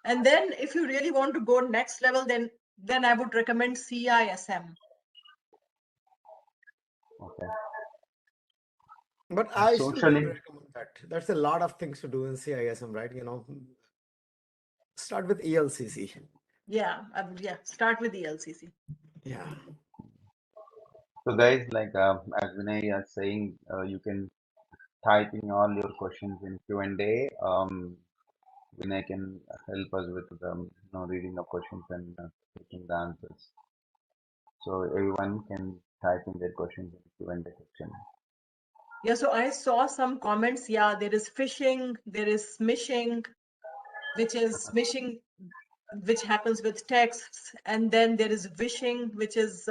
And then if you really want to go next level, then I would recommend CISM. Okay. But I still don't Socially, recommend that. That's a lot of things to do in CISM, right? Start with ELCC. Yeah, start with ELCC. Yeah. so guys, like as Vinay is saying, you can type in all your questions in Q&A. Vinay can help us with reading the questions and taking the answers. So everyone can type in their questions in Q&A section. Yeah, so I saw some comments. Yeah, there is phishing, there is smishing. which is smishing, which happens with texts, and then there is wishing, which is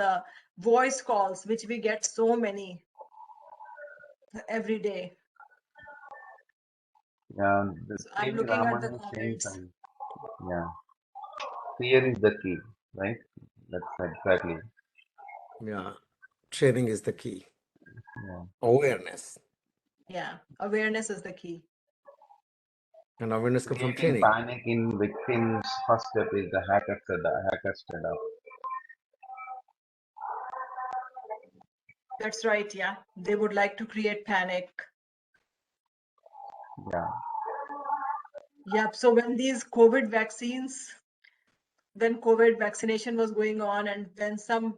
voice calls, which we get so many every day. Yeah, the So I'm same looking at the Raman is saying comments. something. Yeah, fear is the key, right? That's exactly. Yeah. Training is the key. Yeah. Awareness. Yeah, awareness is the key. And awareness comes from Creating training. panic in victims' first step is the hacker setup. That's right. Yeah, they would like to create panic. Yeah. Yep. So when these COVID vaccines, when COVID vaccination was going on, and when some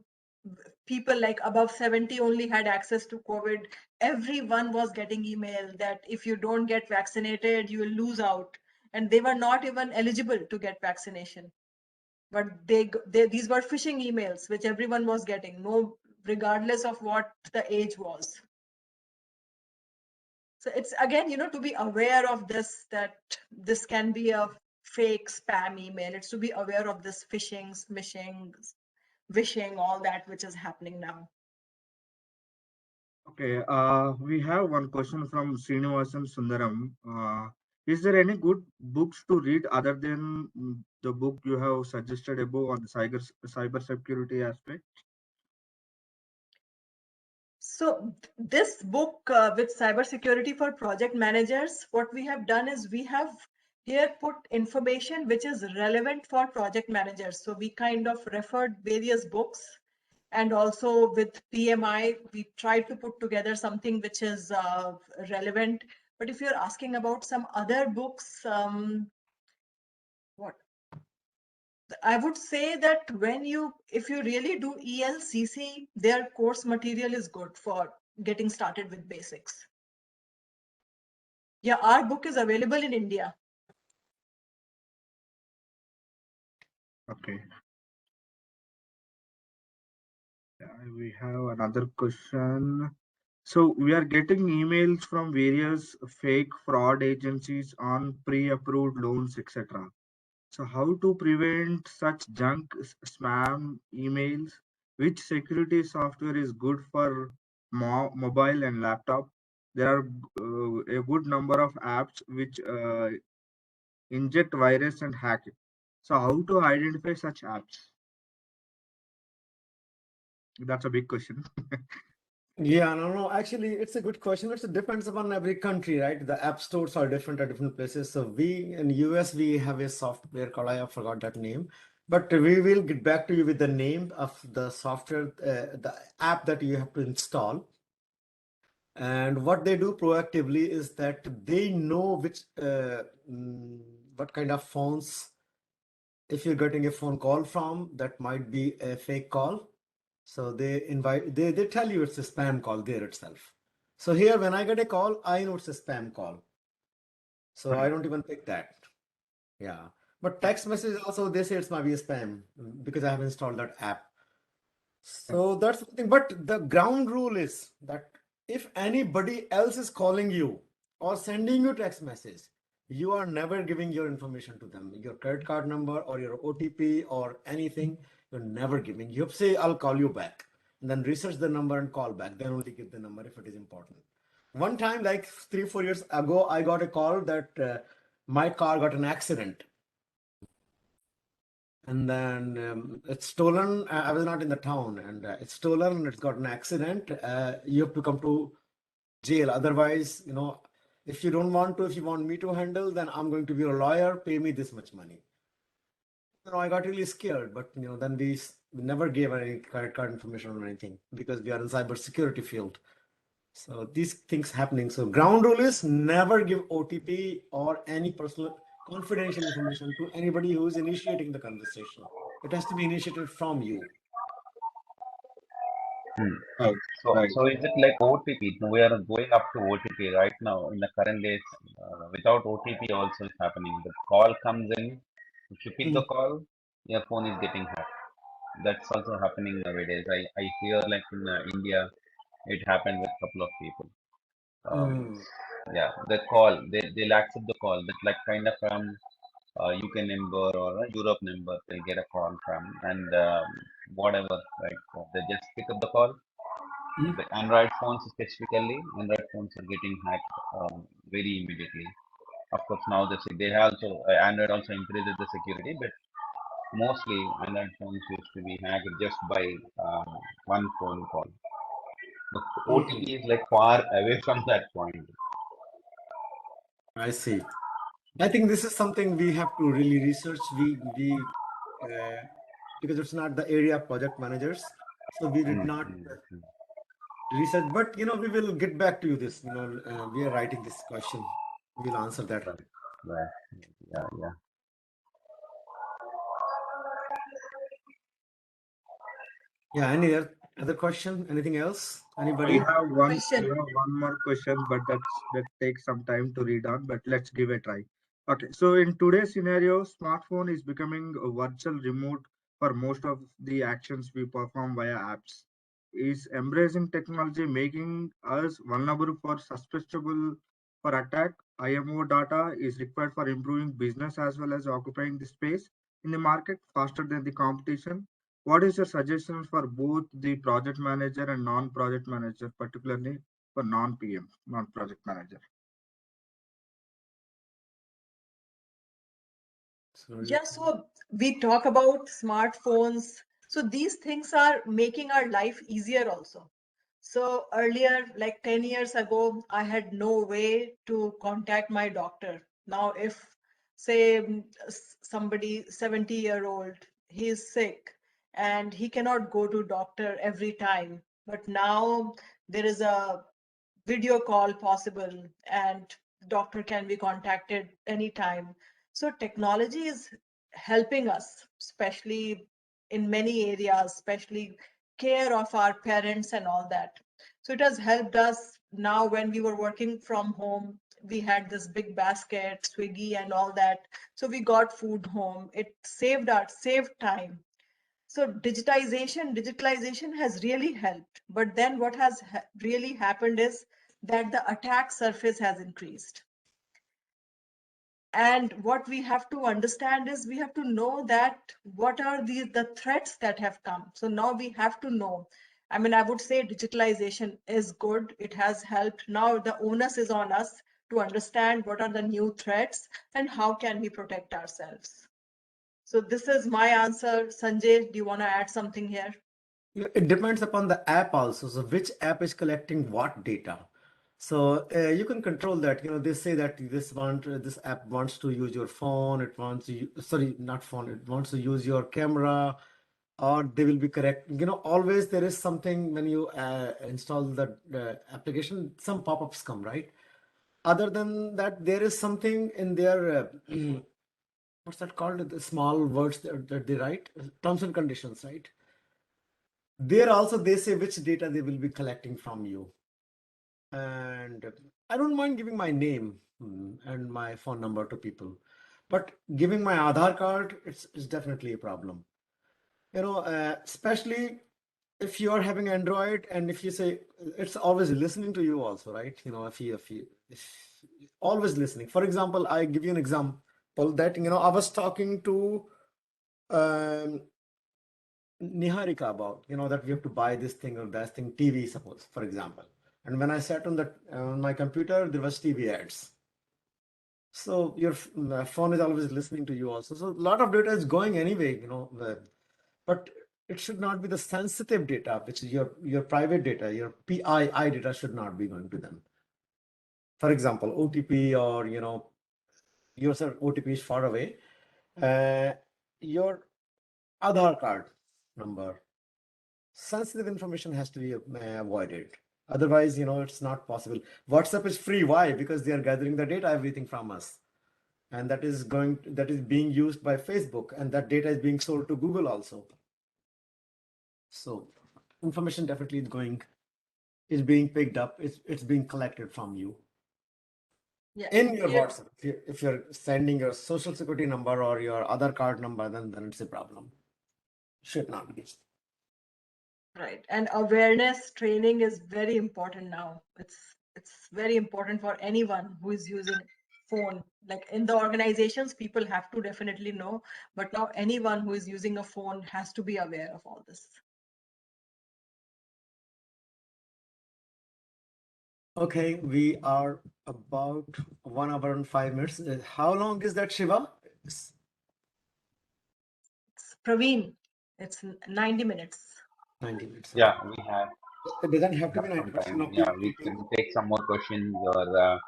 people like above 70 only had access to COVID, everyone was getting email that if you don't get vaccinated, you will lose out. And they were not even eligible to get vaccination. But these were phishing emails, which everyone was getting, no, regardless of what the age was. So it's again, to be aware of this, that this can be a fake spam email. It's to be aware of this phishing, smishing, wishing, all that which is happening now. Okay, we have one question from Srinivasan Sundaram. Is there any good books to read other than the book you have suggested above on the cyber security aspect? So this book with cybersecurity for project managers, what we have done is we have here put information which is relevant for project managers. So we kind of referred various books, and also with PMI, we tried to put together something which is relevant. But if you're asking about some other books, what I would say that if you really do ELCC, their course material is good for getting started with basics. Yeah, our book is available in India. Okay. We have another question. So we are getting emails from various fake fraud agencies on pre-approved loans, etc. So how to prevent such junk spam emails? Which security software is good for mobile and laptop? There are a good number of apps which inject virus and hack it. So how to identify such apps? That's a big question. Yeah, no. Actually, it's a good question. It depends upon every country, right? The app stores are different at different places. So we in US we have a software called, I forgot that name, but we will get back to you with the name of the software, the app that you have to install. And what they do proactively is that they know what kind of phones. If you're getting a phone call from, that might be a fake call. So they tell you it's a spam call there itself. So here, when I get a call, I know it's a spam call. So I don't even pick that. Yeah. But text message also, they say it's might be a spam because I have installed that app. So that's the thing. But the ground rule is that if anybody else is calling you or sending you text message, you are never giving your information to them, your credit card number or your OTP or anything. You're never giving. You say, I'll call you back. And then research the number and call back. Then only give the number if it is important. One time, like 3-4 years ago, I got a call that my car got an accident. And then it's stolen. I was not in the town, and it's stolen and it's got an accident. You have to come to jail. Otherwise, if you don't want to, if you want me to handle, then I'm going to be your lawyer. Pay me this much money. I got really scared, but then we never gave any credit card information or anything because we are in cybersecurity field. So these things happening. So ground rule is never give OTP or any personal confidential information to anybody who is initiating the conversation. It has to be initiated from you. Right. So is it like OTP? We are going up to OTP right now in the current days. Without OTP also is happening. The call comes in. If you pick the call, your phone is getting hacked. That's also happening nowadays. I hear like in India, it happened with a couple of people. Mm. Yeah, the call, they'll accept the call. That's like kind of UK number or a Europe number, they'll get a call from, and whatever, right? So they just pick up the call. Mhm. The Android phones specifically, Android phones are getting hacked very immediately. Of course, now they also Android also increases the security, but mostly Android phones used to be hacked just by one phone call. The Mhm. OTP is like far away from that point. I see. I think this is something we have to really research. Because it's not the area of project managers, so we did Mm, not mm, mm. research. But we will get back to you. This, we are writing this question. We'll answer that. Right, right. Yeah, yeah. Yeah. Any other question? Anything else? We Anybody? have one Question. more question, but that takes some time to read on, but let's give a try. Okay, so in today's scenario, smartphone is becoming a virtual remote for most of the actions we perform via apps. Is embracing technology making us vulnerable for susceptible for attack? IMO data is required for improving business as well as occupying the space in the market faster than the competition. What is your suggestion for both the project manager and non-project manager, particularly for non-PM, non-project manager? So, Yeah, so we talk about smartphones. So these things are making our life easier also. So earlier, like 10 years ago, I had no way to contact my doctor. Now, if say somebody 70-year-old, he is sick and he cannot go to doctor every time. But now there is a video call possible and doctor can be contacted anytime. So technology is helping us, especially in many areas, especially care of our parents and all that. So it has helped us now when we were working from home. We had this big basket, Swiggy and all that. So we got food home. It saved time. So digitalization has really helped. But then what has really happened is that the attack surface has increased. And what we have to understand is we have to know that what are the threats that have come. So now we have to know. I mean, I would say digitalization is good. It has helped. Now the onus is on us to understand what are the new threats and how can we protect ourselves. So this is my answer. Sanjay, do you want to add something here? it depends upon the app also. So which app is collecting what data? So you can control that. They say that this app wants to use your phone. It wants to, sorry, not phone. It wants to use your camera, or they will be correct. Always there is something when you install the application, some pop-ups come, right? Other than that, there is something in their what's that called? The small words that they write, terms and conditions, right? There also they say which data they will be collecting from you. And I don't mind giving my name and my phone number to people, but giving my Aadhaar card, it's definitely a problem. Especially if you are having Android and if you say it's always listening to you also, right? If always listening. For example, I give you an example that I was talking to um, Niharika about, that we have to buy this thing or that thing, TV, suppose, for example. And when I sat on my computer, there was TV ads. So your phone is always listening to you also. So a lot of data is going anyway, but it should not be the sensitive data, which is your private data, your PII data should not be going to them. For example, OTP or, your OTP is far away. Your Aadhaar card number, sensitive information has to be avoided. Otherwise, it's not possible. WhatsApp is free. Why? Because they are gathering the data, everything from us. And that is being used by Facebook, and that data is being sold to Google also. So information definitely is being picked up. It's being collected from you Yeah, in your here. WhatsApp. If you're sending your social security number or your other card number, then it's a problem. Should not be. Right. And awareness training is very important now. It's very important for anyone who is using phone. Like in the organizations, people have to definitely know, but now anyone who is using a phone has to be aware of all this. Okay, we are about 1 hour and 5 minutes. How long is that, Shiva? It's Praveen, it's 90 minutes. 90 minutes. Yeah, we have It doesn't have to be some 90 minutes. time. No, Yeah, we can take some more questions, or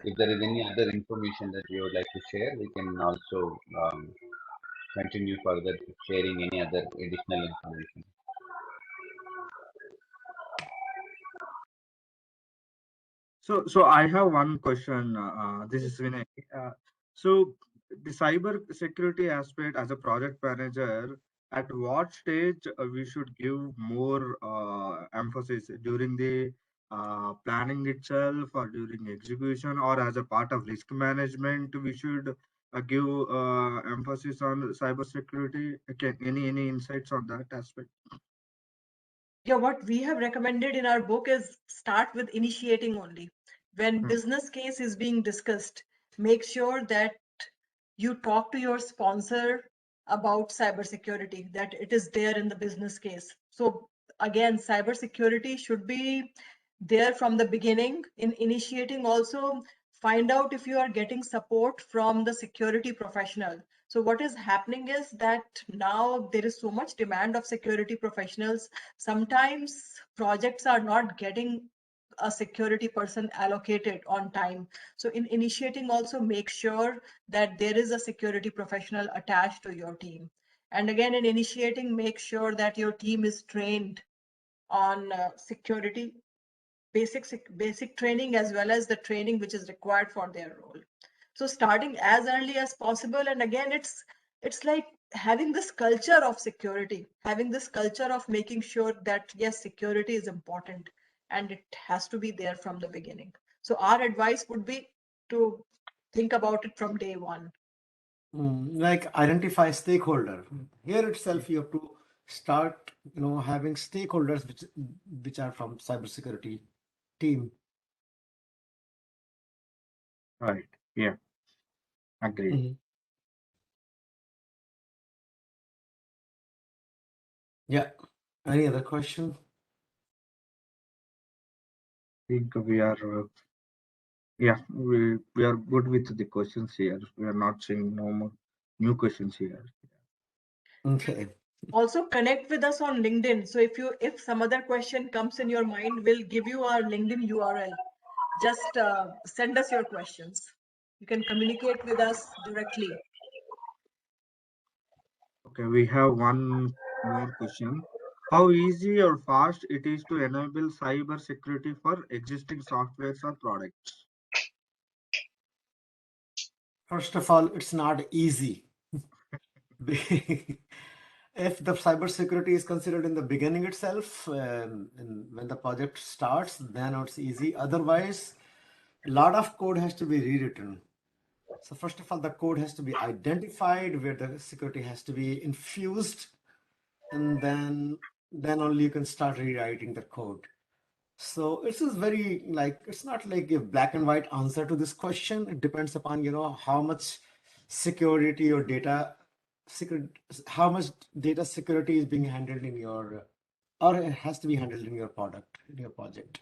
if there is any other information that you would like to share, we can also continue further sharing any other additional information. So I have one question. This is Vinay. So the cyber security aspect as a project manager, at what stage we should give more emphasis during the planning itself, or during execution, or as a part of risk management, we should give emphasis on cyber security. Okay, any insights on that aspect? Yeah, what we have recommended in our book is start with initiating only. When business case is being discussed, make sure that you talk to your sponsor about cybersecurity, that it is there in the business case. So again, cybersecurity should be there from the beginning. In initiating also, find out if you are getting support from the security professional. So what is happening is that now there is so much demand of security professionals. Sometimes projects are not getting a security person allocated on time. So in initiating also, make sure that there is a security professional attached to your team. And again, in initiating, make sure that your team is trained on security, basic training, as well as the training which is required for their role. So starting as early as possible. And again, it's like having this culture of security, having this culture of making sure that yes, security is important and it has to be there from the beginning. So our advice would be to think about it from day one. Like identify stakeholder. Here itself, you have to start, having stakeholders which are from cybersecurity team. Right. Yeah. Agreed. Mhm. Yeah. Any other question? Think we are we are good with the questions here. We are not seeing no more new questions here. Okay. Also connect with us on LinkedIn. So if some other question comes in your mind, we'll give you our LinkedIn URL. Just send us your questions. You can communicate with us directly. Okay, we have one more question. How easy or fast it is to enable cyber security for existing softwares or products? First of all, it's not easy. If the cybersecurity is considered in the beginning itself, and when the project starts, then it's easy. Otherwise, a lot of code has to be rewritten. So first of all, the code has to be identified where the security has to be infused, and then only you can start rewriting the code. So it's just very it's not like a black and white answer to this question. It depends upon how much security or data secret how much data security is being handled in your or it has to be handled in your product, in your project.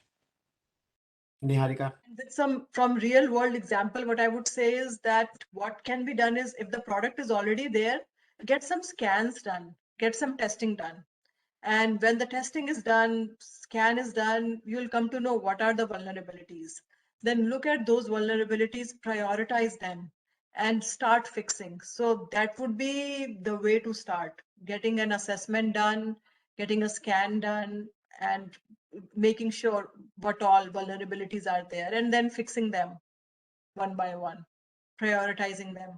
Niharika. With some from real world example, what I would say is that what can be done is, if the product is already there, get some scans done, get some testing done. And when the testing is done, scan is done, you'll come to know what are the vulnerabilities. Then look at those vulnerabilities, prioritize them, and start fixing. So that would be the way to start: getting an assessment done, getting a scan done, and making sure what all vulnerabilities are there, and then fixing them one by one, prioritizing them.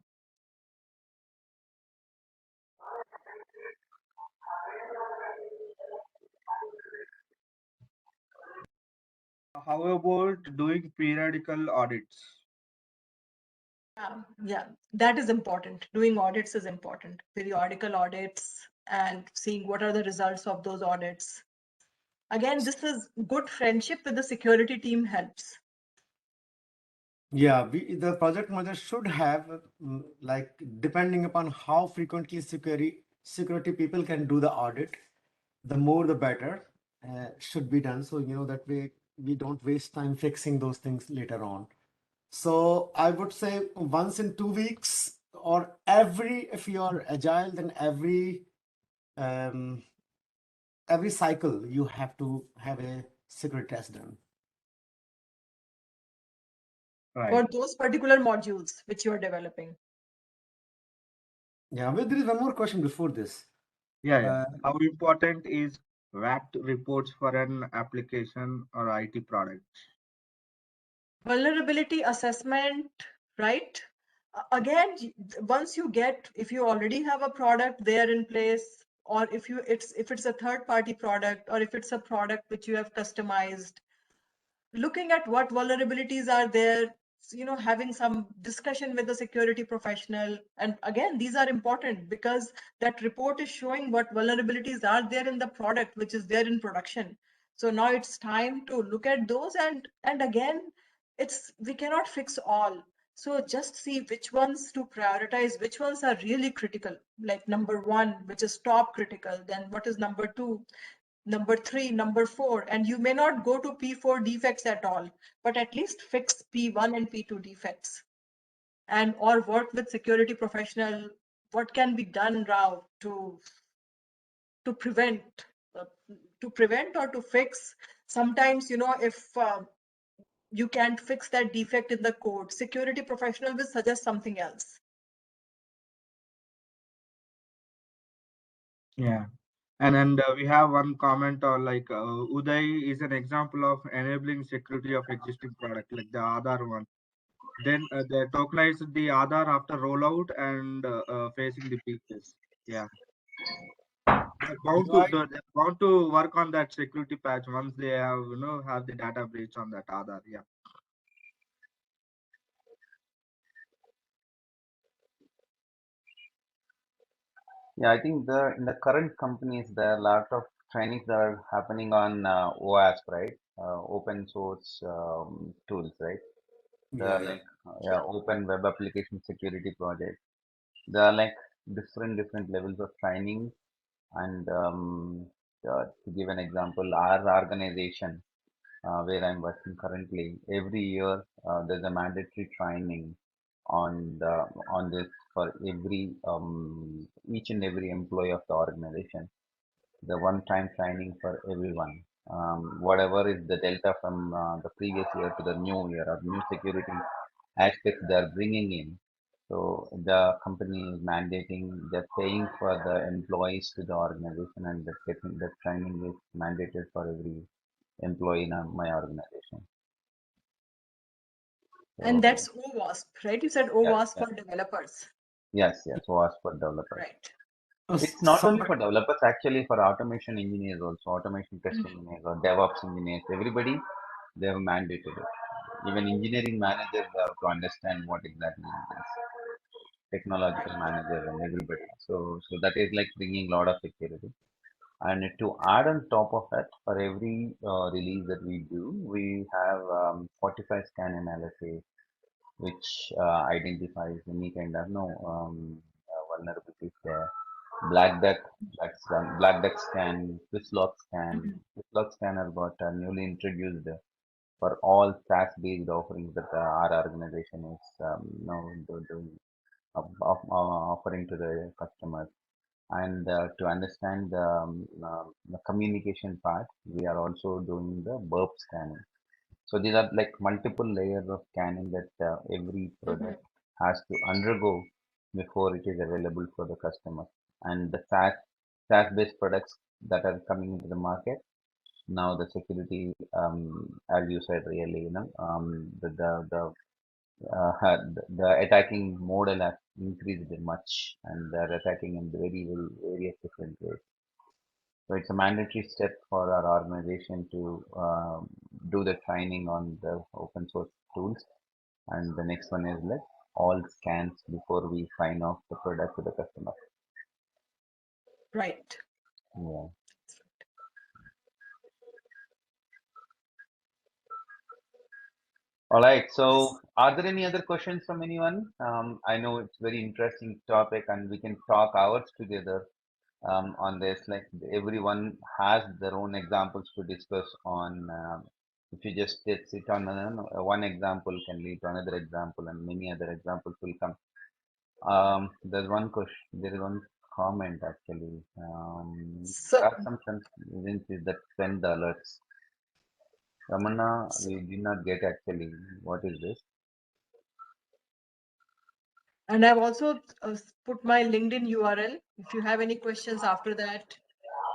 How about doing periodical audits? Yeah, that is important. Doing audits is important. Periodical audits and seeing what are the results of those audits. Again, this is good friendship with the security team helps. Yeah, the project manager should have, like, depending upon how frequently security people can do the audit, the more the better, should be done. So, that way we don't waste time fixing those things later on. So I would say once in 2 weeks, or if you are agile, then um, every cycle you have to have a security test done. Right. For those particular modules which you are developing. Yeah, but there is one more question before this. Yeah. How important is WACT reports for an application or IT product? Vulnerability assessment, right? Again, once you get, if you already have a product there in place, or if it's a third party product, or if it's a product which you have customized, looking at what vulnerabilities are there, having some discussion with the security professional. And again, these are important because that report is showing what vulnerabilities are there in the product which is there in production. So now it's time to look at those, and again, we cannot fix all. So just see which ones to prioritize, which ones are really critical, like number 1, which is top critical, then what is number 2, number 3, number 4, and you may not go to P4 defects at all, but at least fix P1 and P2 defects, and or work with security professional. What can be done now to prevent or to fix? Sometimes, if you can't fix that defect in the code, security professional will suggest something else. Yeah. And we have one comment or like Uday is an example of enabling security of existing product, like the Aadhaar one. Then they tokenize the Aadhaar after rollout and facing the peaches. Yeah, they're bound to work on that security patch once they have have the data breach on that Aadhaar. Yeah. Yeah, I think in the current companies there are a lot of trainings that are happening on OWASP, right? Open source tools, right? They are Yeah. like open web application security project. There are like different levels of training. And to give an example, our organization where I'm working currently, every year there's a mandatory training on this for each and every employee of the organization. The one-time training for everyone. Whatever is the delta from the previous year to the new year, or new security aspects they are bringing in. So the company is mandating, they're paying for the employees to the organization, and the training is mandated for every employee in my organization. And So that's OWASP, right? You said yeah, OWASP yeah, for developers. yes, OWASP for developers. Right. It's not only for developers, actually for automation engineers also, automation test engineers or DevOps engineers, everybody, they have mandated it. Even engineering managers have to understand what exactly it is. Technological manager and everybody. So that is like bringing a lot of security. And to add on top of that, for every release that we do, we have 45 scan analysis, which identifies any kind of vulnerabilities there. Black Duck, Black Duck scan, Swisslog scan. Swisslog scan has got newly introduced for all SaaS-based offerings that our organization is doing, offering to the customers. And to understand the communication part, we are also doing the burp scanning. So these are like multiple layers of scanning that every product has to undergo before it is available for the customer. And the SaaS-based products that are coming into the market now, the security, as you said, really, the attacking model has increased much, and they're attacking in various different ways. So it's a mandatory step for our organization to do the training on the open source tools. And the next one is like all scans before we sign off the product to the customer. Right. Yeah. All right. So, are there any other questions from anyone? I know it's very interesting topic, and we can talk hours together on this. Like everyone has their own examples to discuss on. If you just sit on one example can lead to another example, and many other examples will come. There's one question. There is one comment actually. So There are some agencies that send the alerts. Ramana, we did not get actually. What is this? and I've also put my LinkedIn URL. If you have any questions after that,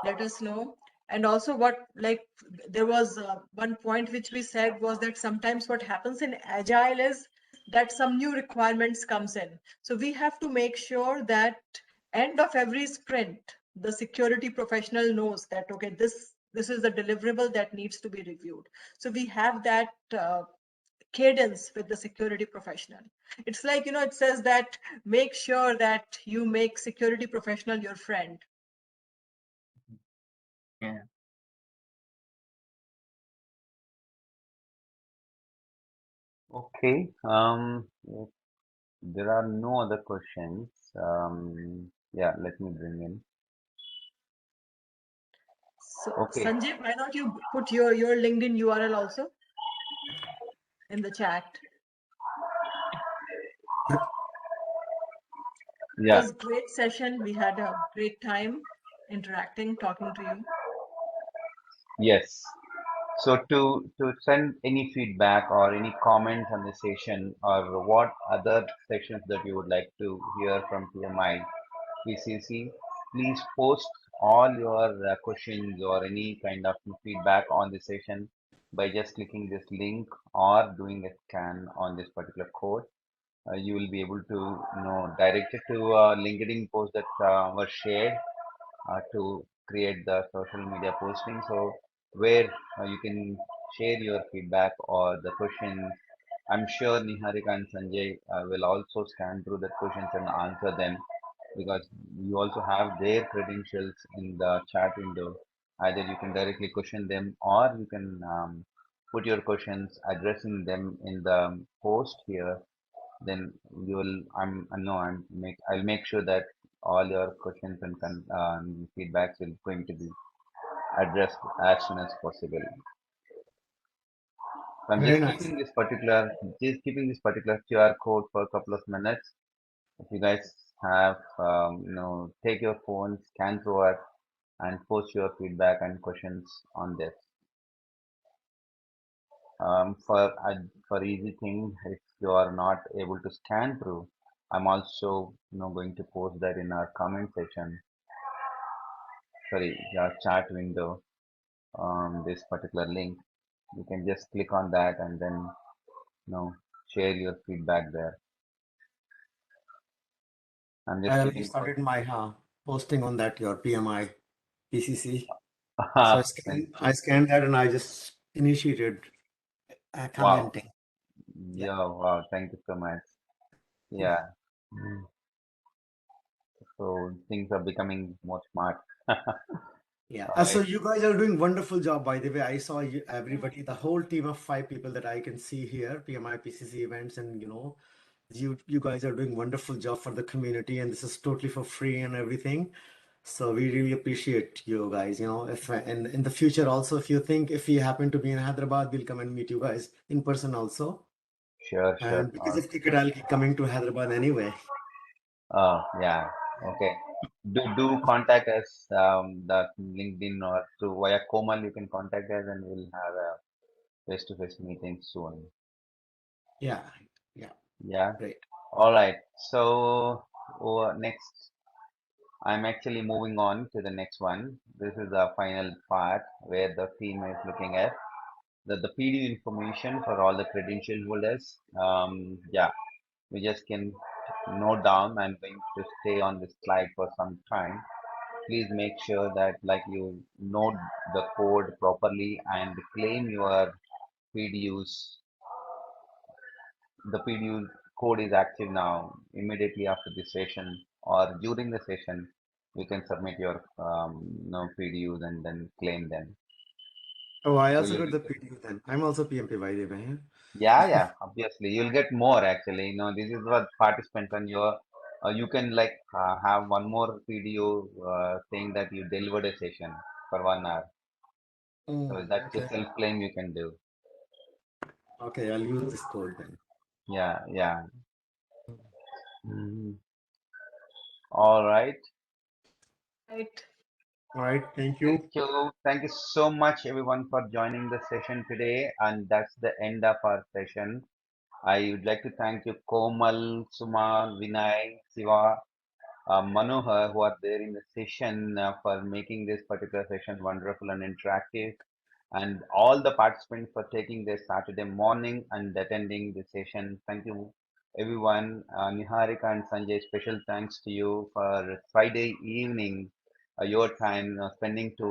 let us know. And also there was one point which we said was that sometimes what happens in agile is that some new requirements comes in. So we have to make sure that end of every sprint, the security professional knows that, okay, this is the deliverable that needs to be reviewed. So we have that cadence with the security professional. It's like, it says that make sure that you make security professional your friend. Yeah. Okay. If there are no other questions, yeah, let me bring in. So Okay. Sanjay, why not you put your LinkedIn URL also in the chat? It Yeah. was great session. We had a great time interacting, talking to you. Yes. So to send any feedback or any comments on the session or what other sections that you would like to hear from PMI PCC, please post all your questions or any kind of feedback on the session by just clicking this link or doing a scan on this particular code. You will be able to direct it to a LinkedIn post that was shared to create the social media posting. So where you can share your feedback or the questions. I'm sure Niharika and Sanjay will also scan through the questions and answer them because you also have their credentials in the chat window. Either you can directly question them or you can put your questions addressing them in the post here. Then you will I know I'll make sure that all your questions and feedbacks will going to be addressed as soon as possible. So I'm Very just nice. keeping this particular QR code for a couple of minutes. If you guys have take your phone, scan through it, and post your feedback and questions on this. For easy thing, if you are not able to scan through, I'm also going to post that in our comment section. Sorry, your chat window. This particular link, you can just click on that and then share your feedback there. I'm I just already waiting for. started my posting on that, your PMI PCC. So I scanned that and I just initiated Wow. commenting. Yeah. Yeah. Wow. Thank you so much. Yeah. So things are becoming more smart. Yeah. All So right. you guys are doing wonderful job, by the way. I saw you, everybody, the whole team of 5 people that I can see here, PMI PCC events, and you guys are doing wonderful job for the community, and this is totally for free and everything. So we really appreciate you guys. If and in the future also, if you happen to be in Hyderabad, we'll come and meet you guys in person also. Sure. And because of ticket, I'll be coming to Hyderabad anyway. Oh, yeah. Okay. Do contact us, the LinkedIn or through via Komal, you can contact us and we'll have a face-to-face meeting soon. Yeah. Yeah. Yeah. Great. All right. So next, I'm actually moving on to the next one. This is the final part where the team is looking at the PD information for all the credential holders. Yeah, we just can note down. I'm going to stay on this slide for some time. Please make sure that like you note the code properly and claim your PDUs. The PDU code is active now. Immediately after the session or during the session, you can submit your PDUs and then claim them. Oh, I So also you'll got the PDU then. I'm also PMP by the way. yeah, obviously you'll get more actually. This is what participants and you can like have one more video saying that you delivered a session for 1 hour. So that's a Okay. self-claim you can do. Okay, I'll use this code then. Yeah. Mhm. All right. Right. All right. Thank you. Thank you so much everyone for joining the session today. And that's the end of our session. I would like to thank you, Komal, Suman, Vinay, Siva, Manohar, who are there in the session for making this particular session wonderful and interactive, and all the participants for taking their Saturday morning and attending the session. Thank you, everyone. Niharika and Sanjay, special thanks to you for Friday evening, your time spending to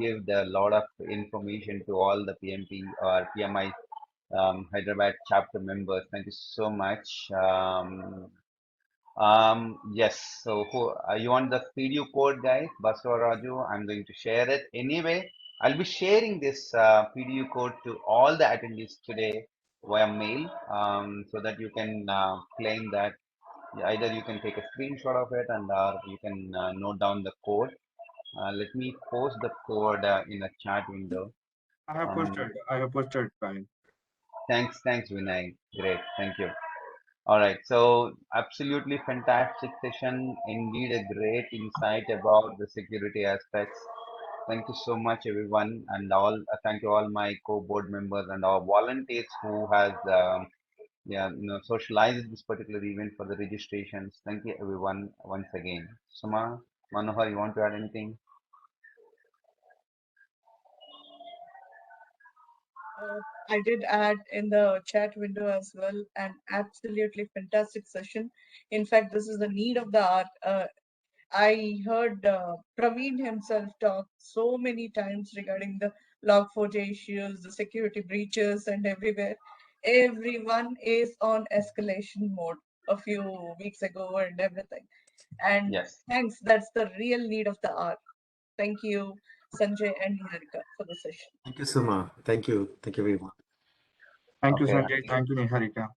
give the lot of information to all the PMP or PMI Hyderabad chapter members. Thank you so much. Yes. So you want the video code, guys? Baswa Raju, I'm going to share it anyway. I'll be sharing this video code to all the attendees today via mail, so that you can claim that. Either you can take a screenshot of it and you can note down the code. Let me post the code in a chat window. I have posted, Brian. Thanks, Vinay. Great, thank you. All right, so absolutely fantastic session. Indeed, a great insight about the security aspects. Thank you so much, everyone, and all. Thank you all my co-board members and our volunteers who has socialized this particular event for the registrations. Thank you, everyone, once again. Suma, Manohar, you want to add anything? I did add in the chat window as well, an absolutely fantastic session. In fact, this is the need of the hour. I heard Praveen himself talk so many times regarding the Log4j issues, the security breaches, and everywhere. Everyone is on escalation mode a few weeks ago and everything. And Yes. thanks, that's the real need of the hour. Thank you, Sanjay and Niharika, for the session. Thank you, Suma. Thank you. Thank you very much. Thank you, Okay. Sanjay. Thank you, Niharika.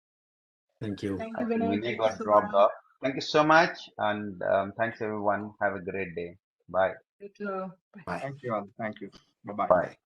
Thank you. Thank I you, think Vinay. Vinay Thank you, got dropped Suma. off. Thank you so much, and thanks everyone. Have a great day. Bye. You too. Bye. Thank you all. Thank you. Bye-bye. Bye.